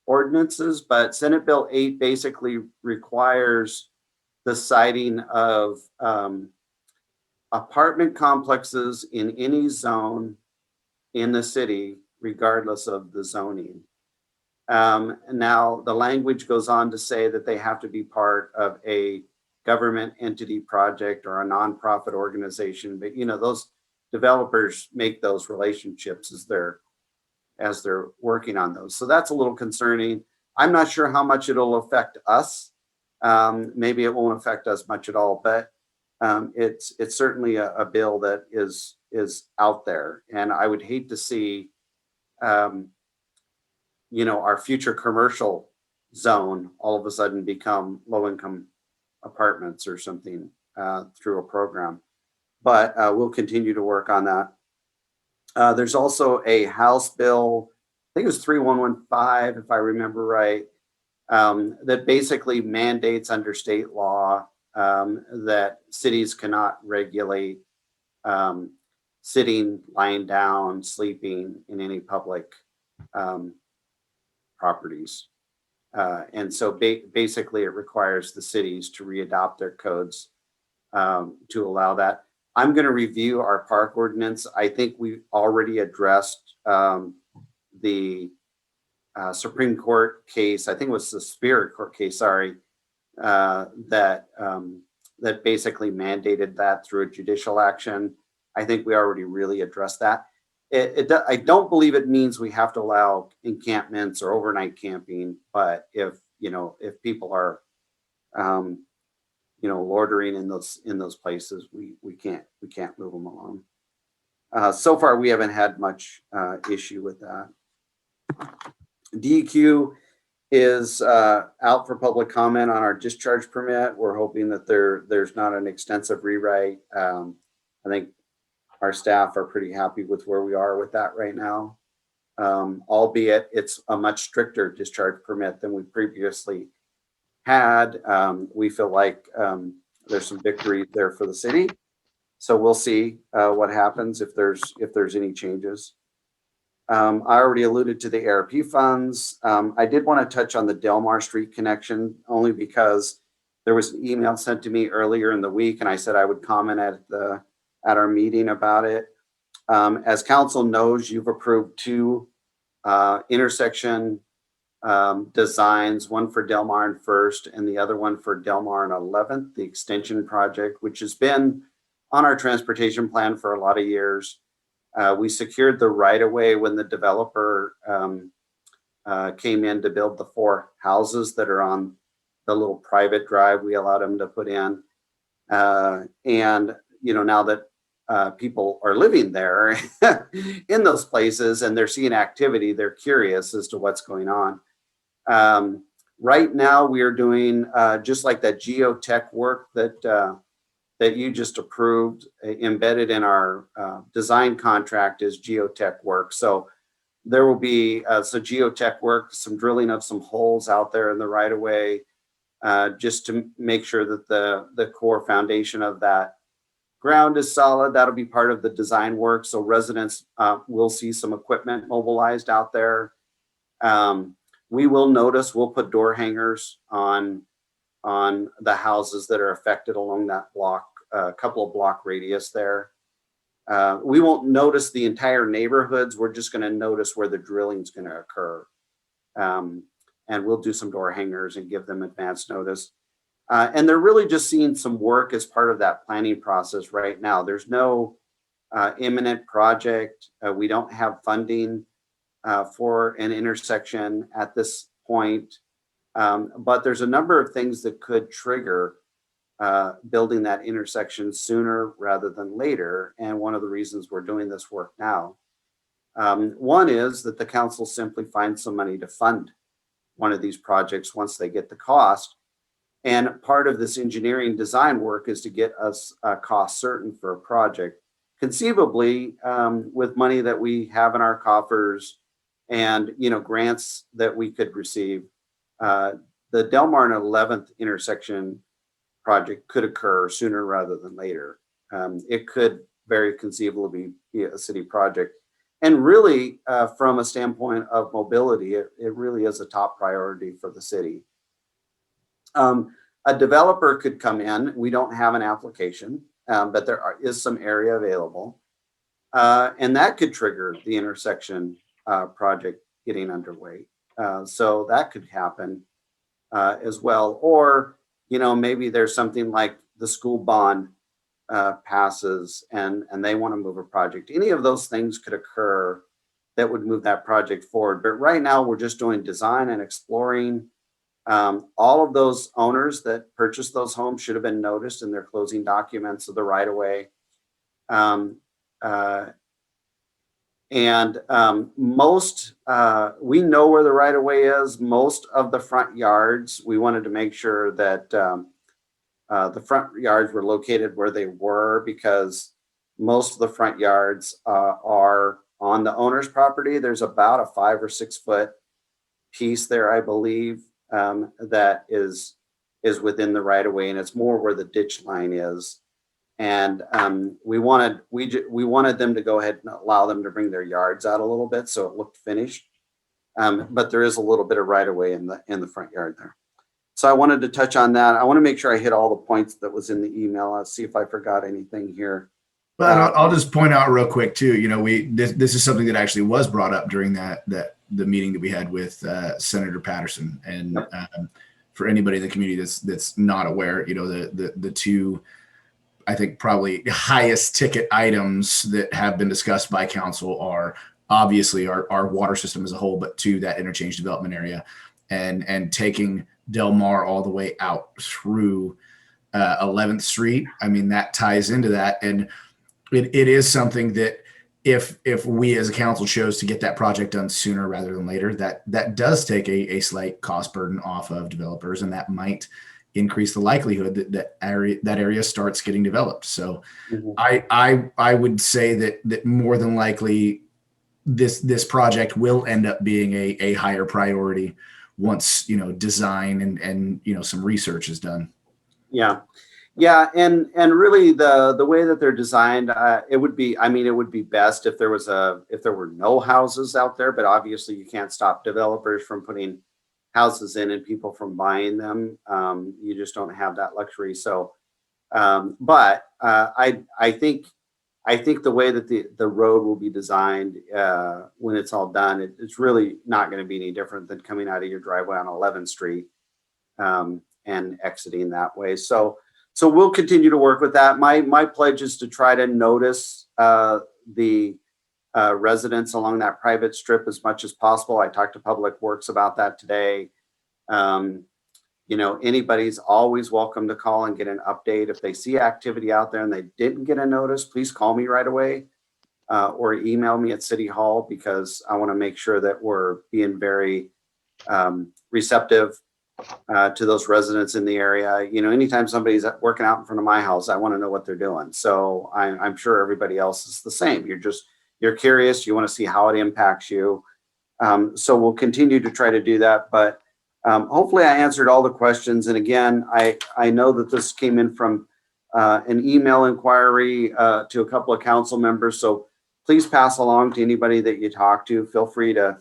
B: ordinances. But Senate Bill 8 basically requires the siting of apartment complexes in any zone in the city, regardless of the zoning. Now, the language goes on to say that they have to be part of a government entity project or a nonprofit organization, but you know, those developers make those relationships as they're working on those. So that's a little concerning. I'm not sure how much it'll affect us. Maybe it won't affect us much at all, but it's certainly a bill that is out there, and I would hate to see you know, our future commercial zone all of a sudden become low-income apartments or something through a program. But we'll continue to work on that. There's also a House bill, I think it was 3115, if I remember right, that basically mandates under state law that cities cannot regulate sitting, lying down, sleeping in any public properties. And so basically it requires the cities to readopt their codes to allow that. I'm going to review our park ordinance. I think we already addressed the Supreme Court case. I think it was the Superior Court case, sorry, that basically mandated that through a judicial action. I think we already really addressed that. I don't believe it means we have to allow encampments or overnight camping, but if people are loitering in those places, we can't move them along. So far we haven't had much issue with that. DEQ is out for public comment on our discharge permit. We're hoping that there's not an extensive rewrite. I think our staff are pretty happy with where we are with that right now, albeit it's a much stricter discharge permit than we previously had. We feel like there's some victory there for the city, so we'll see what happens if there's any changes. I already alluded to the ARP funds. I did want to touch on the Delmar Street connection only because there was an email sent to me earlier in the week, and I said I would comment at our meeting about it. As council knows, you've approved 2 intersection designs, one for Delmar and First and the other one for Delmar and 11th, the extension project, which has been on our transportation plan for a lot of years. We secured the right of way when the developer came in to build the 4 houses that are on the little private drive we allowed them to put in. And now that people are living there in those places and they're seeing activity, they're curious as to what's going on. Right now we are doing just like that geotech work that you just approved. Embedded in our design contract is geotech work. So there will be some geotech work, some drilling of some holes out there in the right of way, just to make sure that the core foundation of that ground is solid. That'll be part of the design work. So residents will see some equipment mobilized out there. We will notice, we'll put door hangers on the houses that are affected along that block, a couple of block radius there. We won't notice the entire neighborhoods. We're just going to notice where the drilling is going to occur. And we'll do some door hangers and give them advance notice. And they're really just seeing some work as part of that planning process right now. There's no imminent project. We don't have funding for an intersection at this point. But there's a number of things that could trigger building that intersection sooner rather than later. And one of the reasons we're doing this work now. One is that the council simply finds some money to fund one of these projects once they get the cost. And part of this engineering design work is to get us cost certain for a project, conceivably with money that we have in our coffers and grants that we could receive. The Delmar and 11th intersection project could occur sooner rather than later. It could very conceivably be a city project. And really, from a standpoint of mobility, it really is a top priority for the city. A developer could come in. We don't have an application, but there is some area available. And that could trigger the intersection project getting underway. So that could happen as well. Or, maybe there's something like the school bond passes and they want to move a project. Any of those things could occur that would move that project forward. But right now we're just doing design and exploring. All of those owners that purchased those homes should have been noticed in their closing documents of the right of way. Most, we know where the right of way is. Most of the front yards, we wanted to make sure that the front yards were located where they were, because most of the front yards are on the owner's property. There's about a 5 or 6 foot piece there, I believe, that is within the right of way, and it's more where the ditch line is. And we wanted them to go ahead and allow them to bring their yards out a little bit so it looked finished. But there is a little bit of right of way in the front yard there. So I wanted to touch on that. I want to make sure I hit all the points that was in the email. I'll see if I forgot anything here.
A: But I'll just point out real quick too. This is something that actually was brought up during the meeting that we had with Senator Patterson. And for anybody in the community that's not aware, the two, I think, probably highest ticket items that have been discussed by council are obviously our water system as a whole, but to that interchange development area, and taking Del Mar all the way out through 11th Street. I mean, that ties into that. And it is something that if we as a council chose to get that project done sooner rather than later, that does take a slight cost burden off of developers, and that might increase the likelihood that area starts getting developed. So I would say that more than likely this project will end up being a higher priority once design and some research is done.
B: Yeah, and really the way that they're designed, it would be best if there were no houses out there, but obviously you can't stop developers from putting houses in and people from buying them. You just don't have that luxury. So, but I think the way that the road will be designed when it's all done, it's really not going to be any different than coming out of your driveway on 11th Street and exiting that way. So we'll continue to work with that. My pledge is to try to notice the residents along that private strip as much as possible. I talked to Public Works about that today. Anybody's always welcome to call and get an update. If they see activity out there and they didn't get a notice, please call me right away or email me at City Hall, because I want to make sure that we're being very receptive to those residents in the area. Anytime somebody's working out in front of my house, I want to know what they're doing. So I'm sure everybody else is the same. You're curious, you want to see how it impacts you. So we'll continue to try to do that, but hopefully I answered all the questions. And again, I know that this came in from an email inquiry to a couple of council members. So please pass along to anybody that you talk to. Feel free to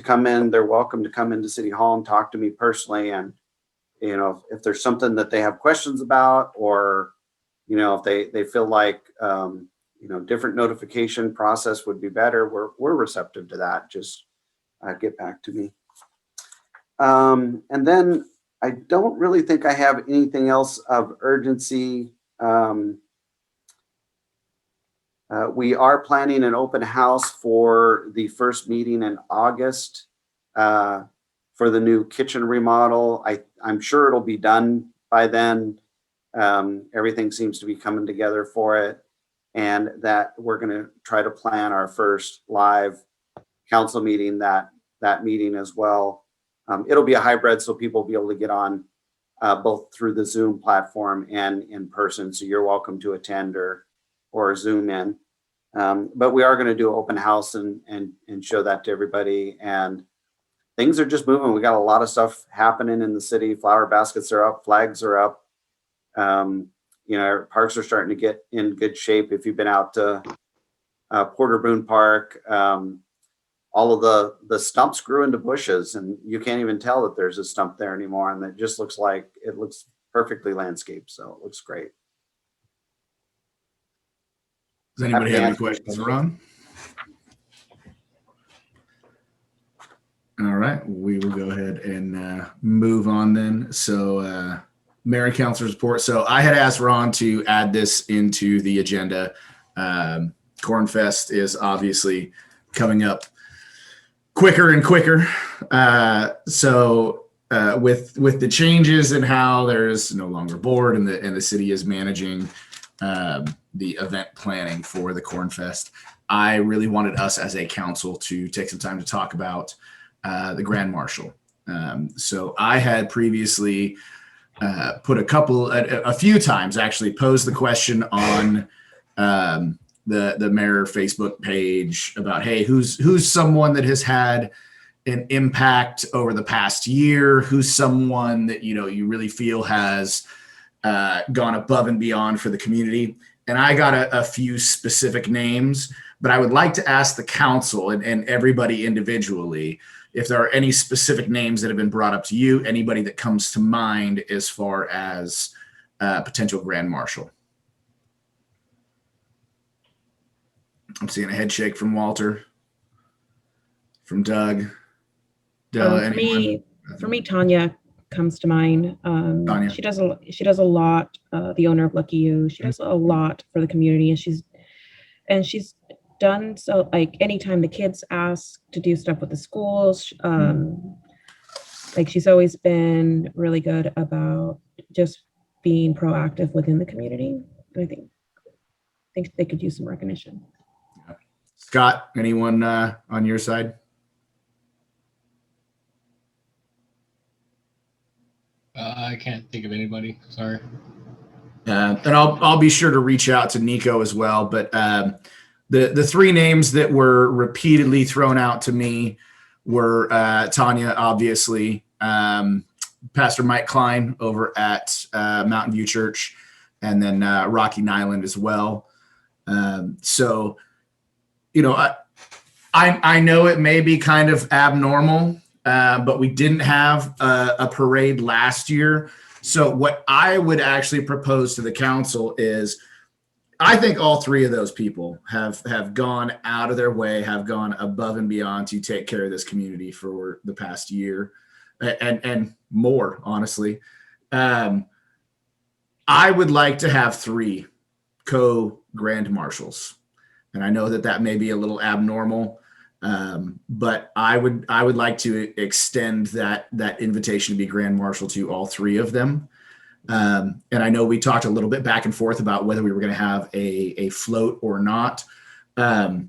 B: come in. They're welcome to come into City Hall and talk to me personally. And, if there's something that they have questions about, or, if they feel like, different notification process would be better, we're receptive to that. Just get back to me. And then I don't really think I have anything else of urgency. We are planning an open house for the first meeting in August for the new kitchen remodel. I'm sure it'll be done by then. Everything seems to be coming together for it, and that we're going to try to plan our first live council meeting that meeting as well. It'll be a hybrid, so people will be able to get on both through the Zoom platform and in person. So you're welcome to attend or Zoom in. But we are going to do an open house and show that to everybody. And things are just moving. We got a lot of stuff happening in the city. Flower baskets are up, flags are up. Parks are starting to get in good shape. If you've been out to Porter Boone Park, all of the stumps grew into bushes, and you can't even tell that there's a stump there anymore. And it just looks like it looks perfectly landscaped. So it looks great.
A: Does anybody have any questions for Ron? All right, we will go ahead and move on then. So Mayor and Council's report. So I had asked Ron to add this into the agenda. Corn Fest is obviously coming up quicker and quicker. With the changes in how there's no longer board and the city is managing the event planning for the Corn Fest, I really wanted us as a council to take some time to talk about the Grand Marshal. So I had previously put a few times actually posed the question on the mayor Facebook page about, hey, who's someone that has had an impact over the past year? Who's someone that you really feel has gone above and beyond for the community? And I got a few specific names, but I would like to ask the council and everybody individually if there are any specific names that have been brought up to you, anybody that comes to mind as far as potential Grand Marshal. I'm seeing a head shake from Walter, from Doug. Della,
E: for me, Tanya comes to mind.
A: Tanya.
E: She does a lot. The owner of Lucky You, she does a lot for the community, and she's done so. Like anytime the kids ask to do stuff with the schools, like she's always been really good about just being proactive within the community. And I think they could use some recognition.
A: Scott, anyone on your side?
J: I can't think of anybody. Sorry.
A: And I'll be sure to reach out to Nico as well. But the three names that were repeatedly thrown out to me were Tanya, obviously, Pastor Mike Klein over at Mountain View Church, and then Rocky Nyland as well. So, I know it may be kind of abnormal, but we didn't have a parade last year. So what I would actually propose to the council is, I think all three of those people have gone out of their way, have gone above and beyond to take care of this community for the past year and more, honestly. I would like to have three co-grand marshals. And I know that may be a little abnormal, but I would like to extend that invitation to be grand marshal to all three of them. And I know we talked a little bit back and forth about whether we were going to have a float or not. I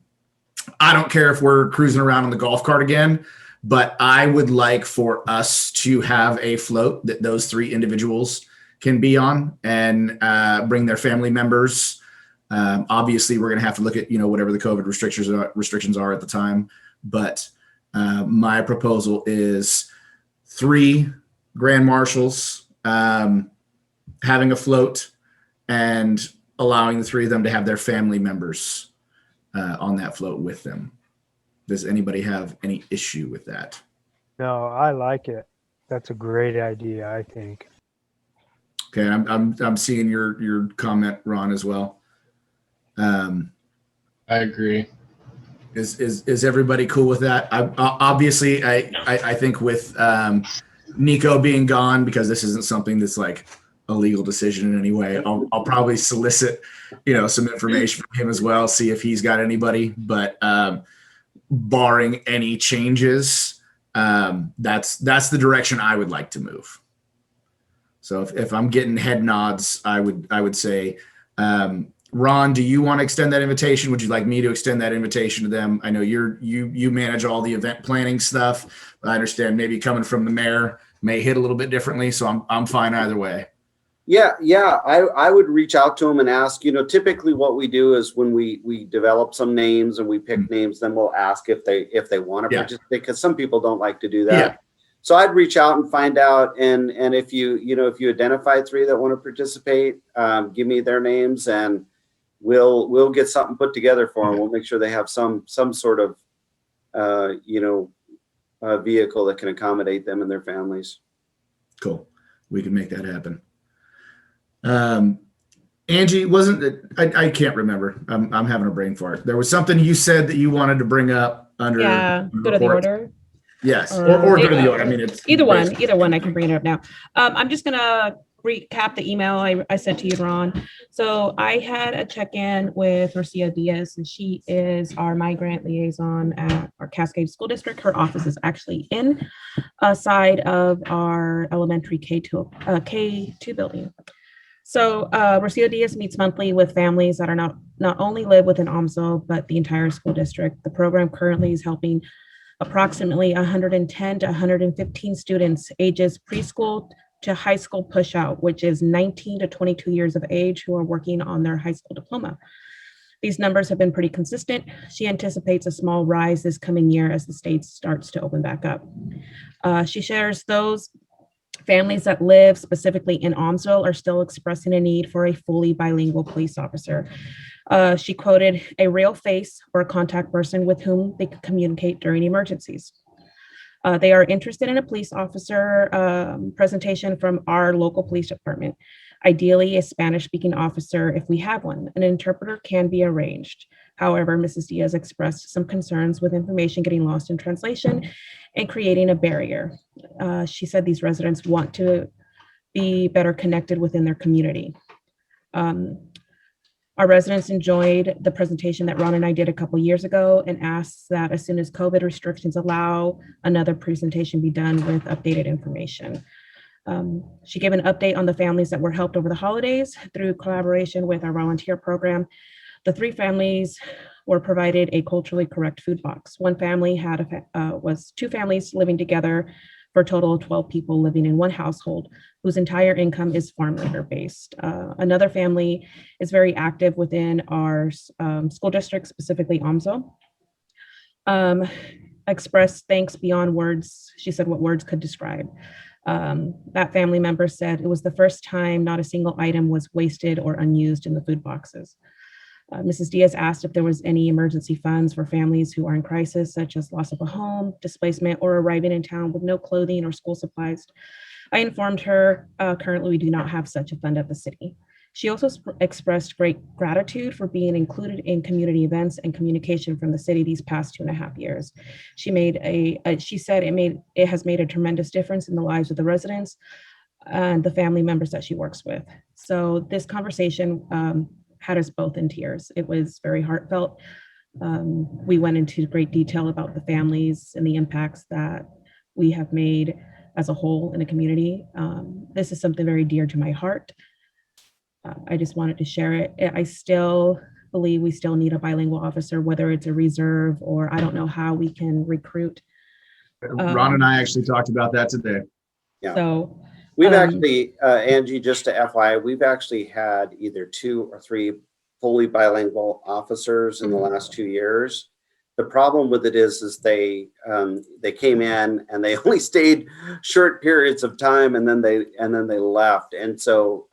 A: don't care if we're cruising around on the golf cart again, but I would like for us to have a float that those three individuals can be on and bring their family members. Obviously, we're going to have to look at whatever the COVID restrictions are at the time. But my proposal is 3 grand marshals having a float and allowing the 3 of them to have their family members on that float with them. Does anybody have any issue with that?
K: No, I like it. That's a great idea, I think.
A: Okay, I'm seeing your comment, Ron, as well.
J: I agree.
A: Is everybody cool with that? Obviously, I think with Nico being gone, because this isn't something that's like a legal decision in any way, I'll probably solicit some information from him as well, see if he's got anybody. But barring any changes, that's the direction I would like to move. So if I'm getting head nods, I would say, Ron, do you want to extend that invitation? Would you like me to extend that invitation to them? I know you manage all the event planning stuff. I understand maybe coming from the mayor may hit a little bit differently. So I'm fine either way.
B: Yeah. I would reach out to them and ask, typically what we do is when we develop some names and we pick names, then we'll ask if they want to participate, because some people don't like to do that.
A: Yeah.
B: So I'd reach out and find out. And if you identify 3 that want to participate, give me their names and we'll get something put together for them. We'll make sure they have some sort of, vehicle that can accommodate them and their families.
A: Cool. We can make that happen. Angie, wasn't it? I can't remember. I'm having a brain fart. There was something you said that you wanted to bring up under.
E: Go to the order.
A: Yes, or go to the order. I mean, it's
E: either one. I can bring it up now. I'm just gonna recap the email I sent to you, Ron. So I had a check-in with Marcia Diaz, and she is our migrant liaison at our Cascade School District. Her office is actually in a side of our elementary K2 building. So Marcia Diaz meets monthly with families that are not only live within Aumsville, but the entire school district. The program currently is helping approximately 110 to 115 students ages preschool to high school push out, which is 19 to 22 years of age, who are working on their high school diploma. These numbers have been pretty consistent. She anticipates a small rise this coming year as the state starts to open back up. She shares those families that live specifically in Aumsville are still expressing a need for a fully bilingual police officer. She quoted a real face or a contact person with whom they could communicate during emergencies. They are interested in a police officer presentation from our local police department. Ideally, a Spanish-speaking officer if we have one. An interpreter can be arranged. However, Mrs. Diaz expressed some concerns with information getting lost in translation and creating a barrier. She said these residents want to be better connected within their community. Our residents enjoyed the presentation that Ron and I did a couple years ago and asked that as soon as COVID restrictions allow, another presentation be done with updated information. She gave an update on the families that were helped over the holidays through collaboration with our volunteer program. The 3 families were provided a culturally correct food box. One family was 2 families living together for a total of 12 people living in one household whose entire income is farm labor based. Another family is very active within our school district, specifically Aumsville. Expressed thanks beyond words. She said what words could describe. That family member said it was the first time not a single item was wasted or unused in the food boxes. Mrs. Diaz asked if there was any emergency funds for families who are in crisis, such as loss of a home, displacement, or arriving in town with no clothing or school supplies. I informed her currently we do not have such a fund at the city. She also expressed great gratitude for being included in community events and communication from the city these past 2.5 years. She said it has made a tremendous difference in the lives of the residents and the family members that she works with. So this conversation had us both in tears. It was very heartfelt. We went into great detail about the families and the impacts that we have made as a whole in the community. This is something very dear to my heart. I just wanted to share it. I still believe we still need a bilingual officer, whether it's a reserve or I don't know how we can recruit.
A: Ron and I actually talked about that today.
B: Yeah.
E: So
B: we've actually, Angie, just to FYI, we've actually had either 2 or 3 fully bilingual officers in the last 2 years. The problem with it is they came in and they only stayed short periods of time and then they left. And so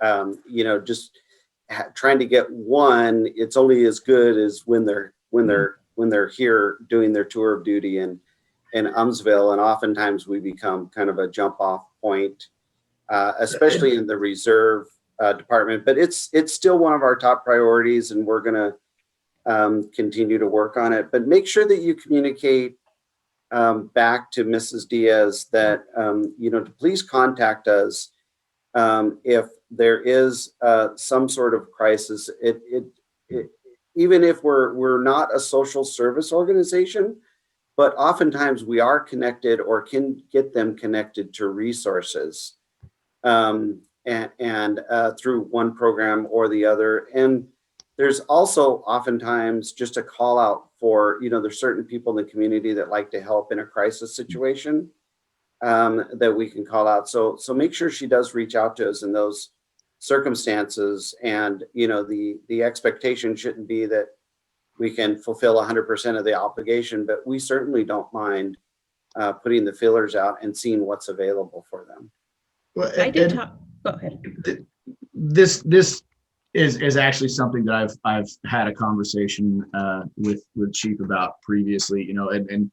B: just trying to get one, it's only as good as when they're here doing their tour of duty in Aumsville, and oftentimes we become kind of a jump off point, especially in the reserve department. But it's still one of our top priorities, and we're going to continue to work on it. But make sure that you communicate back to Mrs. Diaz that to please contact us if there is some sort of crisis. Even if we're not a social service organization, but oftentimes we are connected or can get them connected to resources. and through one program or the other. And there's also oftentimes just a call out for, there's certain people in the community that like to help in a crisis situation that we can call out. So make sure she does reach out to us in those circumstances. And, the expectation shouldn't be that we can fulfill 100% of the obligation, but we certainly don't mind putting the fillers out and seeing what's available for them.
A: Well,
E: I did talk, go ahead.
A: This is actually something that I've had a conversation with Chief about previously, and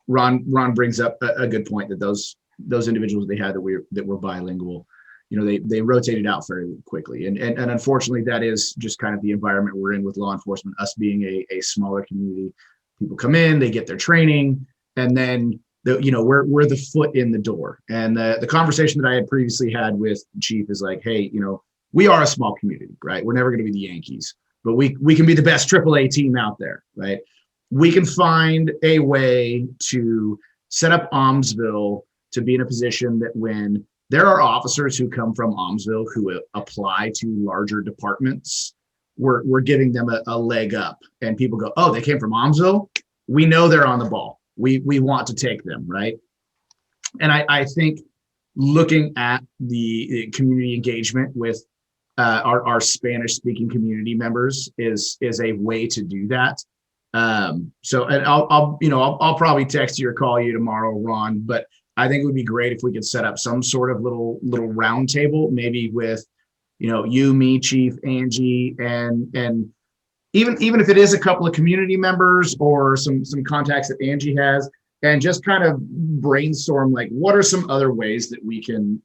A: Ron brings up a good point that those individuals they had that were bilingual, they rotated out very quickly. And unfortunately, that is just kind of the environment we're in with law enforcement, us being a smaller community. People come in, they get their training, and then we're the foot in the door. And the conversation that I had previously had with Chief is like, hey, we are a small community, right? We're never going to be the Yankees, but we can be the best AAA team out there, right? We can find a way to set up Aumsville to be in a position that when there are officers who come from Aumsville who apply to larger departments, we're giving them a leg up, and people go, oh, they came from Aumsville? We know they're on the ball. We want to take them, right? And I think looking at the community engagement with our Spanish-speaking community members is a way to do that. So, and I'll probably text you or call you tomorrow, Ron, but I think it would be great if we could set up some sort of little round table, maybe with, you, me, Chief, Angie, and even if it is a couple of community members or some contacts that Angie has, and just kind of brainstorm, like, what are some other ways that we can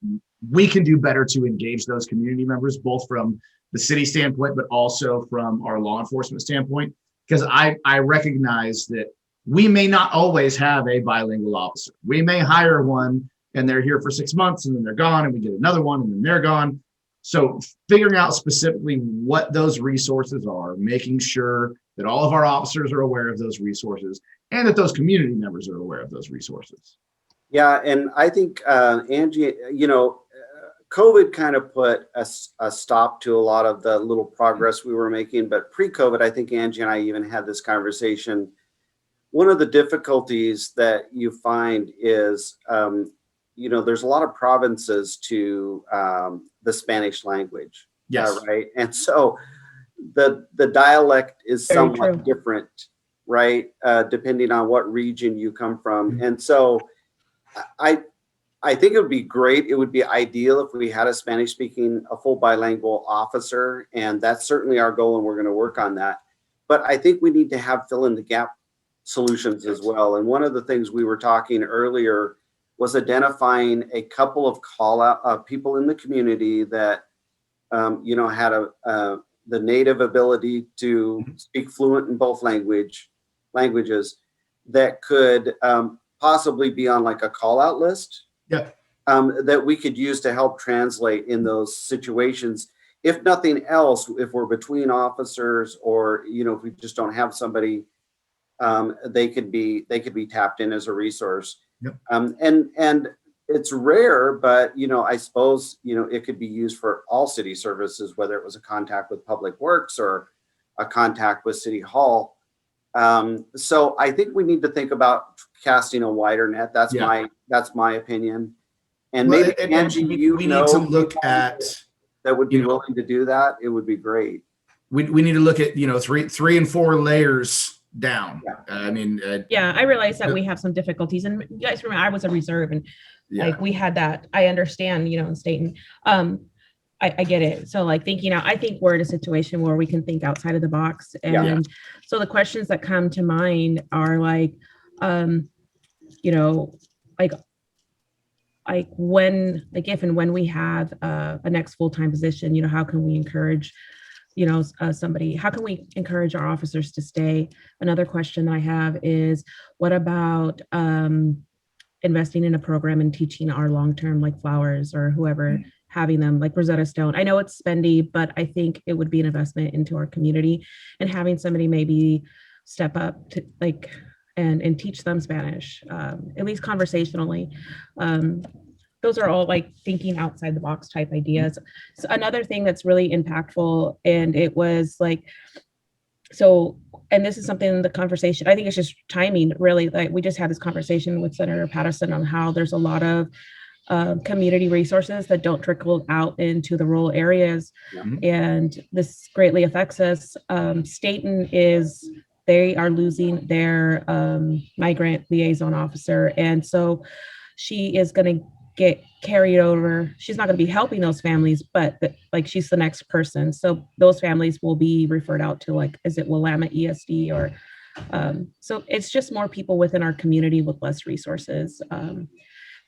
A: do better to engage those community members, both from the city standpoint, but also from our law enforcement standpoint. Because I recognize that we may not always have a bilingual officer. We may hire one and they're here for 6 months and then they're gone, and we get another one and then they're gone. So figuring out specifically what those resources are, making sure that all of our officers are aware of those resources and that those community members are aware of those resources.
B: Yeah, and I think, Angie, COVID kind of put a stop to a lot of the little progress we were making. But pre-COVID, I think Angie and I even had this conversation. One of the difficulties that you find is, there's a lot of provinces to the Spanish language.
A: Yes.
B: Right. And so the dialect is somewhat different, right? Depending on what region you come from. Mm-hmm. And so I think it would be great. It would be ideal if we had a full bilingual officer, and that's certainly our goal, and we're going to work on that. But I think we need to have fill in the gap solutions as well. And one of the things we were talking earlier was identifying a couple of people in the community that, had the native ability to speak fluent in both languages that could possibly be on like a call out list.
A: Yeah.
B: That we could use to help translate in those situations. If nothing else, if we're between officers, or if we just don't have somebody, they could be tapped in as a resource.
A: Yep.
B: And it's rare, but I suppose it could be used for all city services, whether it was a contact with Public Works or a contact with City Hall. So I think we need to think about casting a wider net. That's my opinion. And maybe Angie, we need to look at that would be willing to do that. It would be great.
A: We need to look at 3 and 4 layers down.
E: Yeah. I realize that we have some difficulties, and you guys remember I was a reserve, and like we had that. I understand, in Staten. I get it. So like thinking out, I think we're in a situation where we can think outside of the box. And so the questions that come to mind are like, if and when we have a next full-time position, how can we encourage, somebody, how can we encourage our officers to stay? Another question I have is, what about investing in a program and teaching our long-term, like Flowers or whoever, having them like Rosetta Stone? I know it's spendy, but I think it would be an investment into our community, and having somebody maybe step up to and teach them Spanish, at least conversationally. those are all like thinking outside the box type ideas. So another thing that's really impactful, and it was like, so, and this is something in the conversation, I think it's just timing, really. Like, we just had this conversation with Senator Patterson on how there's a lot of community resources that don't trickle out into the rural areas. And this greatly affects us. Staten they are losing their migrant liaison officer. And so she is going to get carried over. She's not going to be helping those families, but like, she's the next person. So those families will be referred out to, like, is it Willamette ESD or so it's just more people within our community with less resources.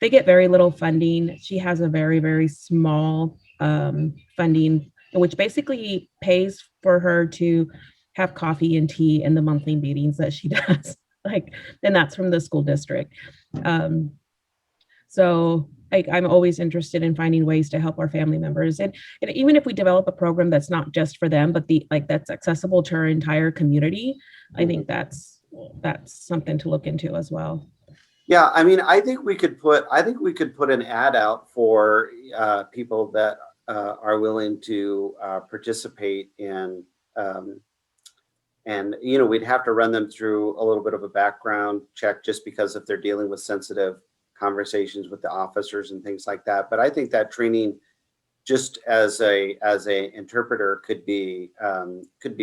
E: They get very little funding. She has a very, very small funding, which basically pays for her to have coffee and tea in the monthly meetings that she does. Like, and that's from the school district. So I'm always interested in finding ways to help our family members. And even if we develop a program that's not just for them, but that's accessible to our entire community, I think that's something to look into as well.
B: Yeah, I mean, I think we could put an ad out for people that are willing to participate in, and we'd have to run them through a little bit of a background check, just because if they're dealing with sensitive conversations with the officers and things like that. But I think that training, just as a interpreter, could be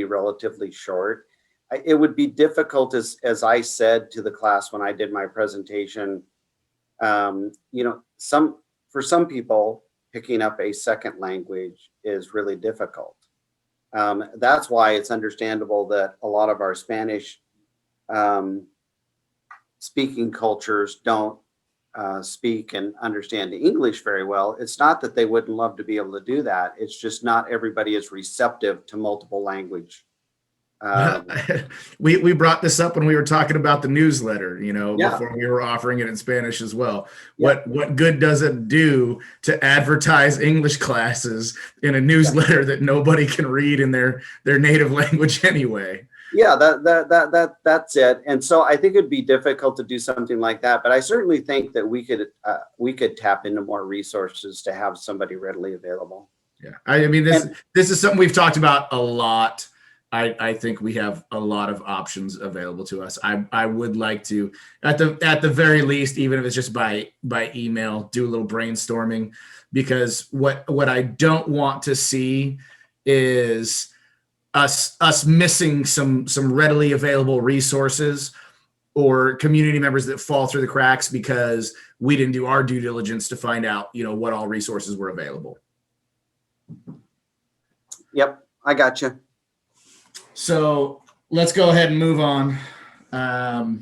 B: relatively short. It would be difficult, as I said to the class when I did my presentation, for some people, picking up a second language is really difficult. That's why it's understandable that a lot of our Spanish speaking cultures don't speak and understand English very well. It's not that they wouldn't love to be able to do that. It's just not everybody is receptive to multiple language.
A: We brought this up when we were talking about the newsletter, before we were offering it in Spanish as well. Yeah. What good does it do to advertise English classes in a newsletter that nobody can read in their native language anyway?
B: Yeah, that's it. And so I think it'd be difficult to do something like that, but I certainly think that we could tap into more resources to have somebody readily available.
A: Yeah, I mean, this is something we've talked about a lot. I think we have a lot of options available to us. I would like to, at the very least, even if it's just by email, do a little brainstorming, because what I don't want to see is us missing some readily available resources or community members that fall through the cracks because we didn't do our due diligence to find out, what all resources were available.
B: Yep, I got you.
A: So let's go ahead and move on. Go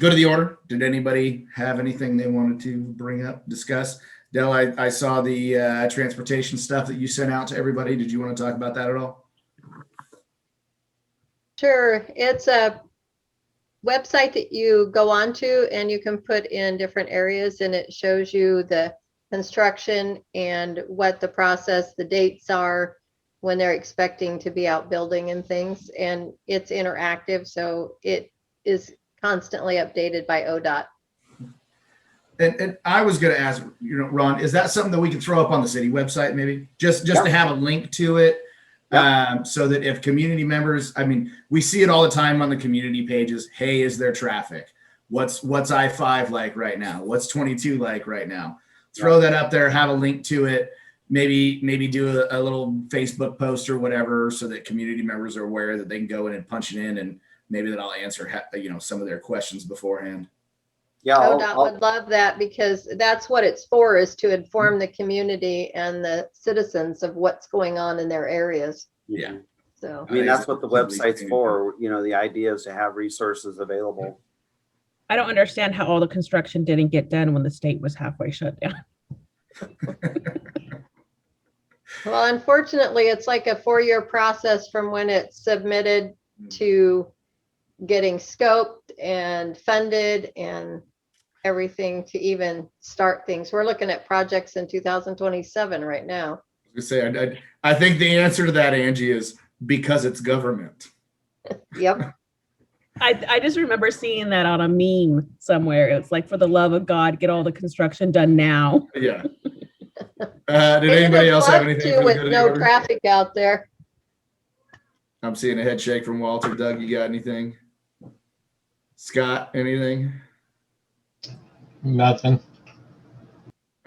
A: to the order. Did anybody have anything they wanted to bring up, discuss? Del, I saw the transportation stuff that you sent out to everybody. Did you want to talk about that at all?
D: Sure. It's a website that you go onto and you can put in different areas, and it shows you the construction and what the process, the dates are, when they're expecting to be out building and things. And it's interactive, so it is constantly updated by ODOT.
A: And I was going to ask, Ron, is that something that we can throw up on the city website, maybe just to have a link to it, so that if community members, I mean, we see it all the time on the community pages. Hey, is there traffic? What's I-5 like right now? What's 22 like right now? Throw that up there, have a link to it. Maybe do a little Facebook post or whatever, so that community members are aware that they can go in and punch it in, and maybe that I'll answer, some of their questions beforehand.
B: Yeah,
D: ODOT would love that, because that's what it's for, is to inform the community and the citizens of what's going on in their areas.
A: Yeah.
D: So
B: I mean, that's what the website's for. The idea is to have resources available.
E: I don't understand how all the construction didn't get done when the state was halfway shut down.
D: Well, unfortunately, it's like a 4-year process from when it's submitted to getting scoped and funded and everything to even start things. We're looking at projects in 2027 right now.
A: I think the answer to that, Angie, is because it's government.
D: Yep.
E: I just remember seeing that on a meme somewhere. It's like, for the love of God, get all the construction done now.
A: Yeah. Did
D: They would
A: anybody
D: have
A: else have
D: loved
A: anything
D: to
A: for the
D: with
A: good of the
D: no
A: order?
D: traffic out there.
A: I'm seeing a head shake from Walter. Doug, you got anything? Scott, anything?
J: Nothing.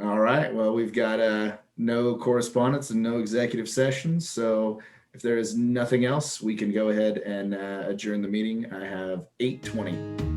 A: All right. Well, we've got no correspondence and no executive sessions. So if there is nothing else, we can go ahead and adjourn the meeting. I have 8:20.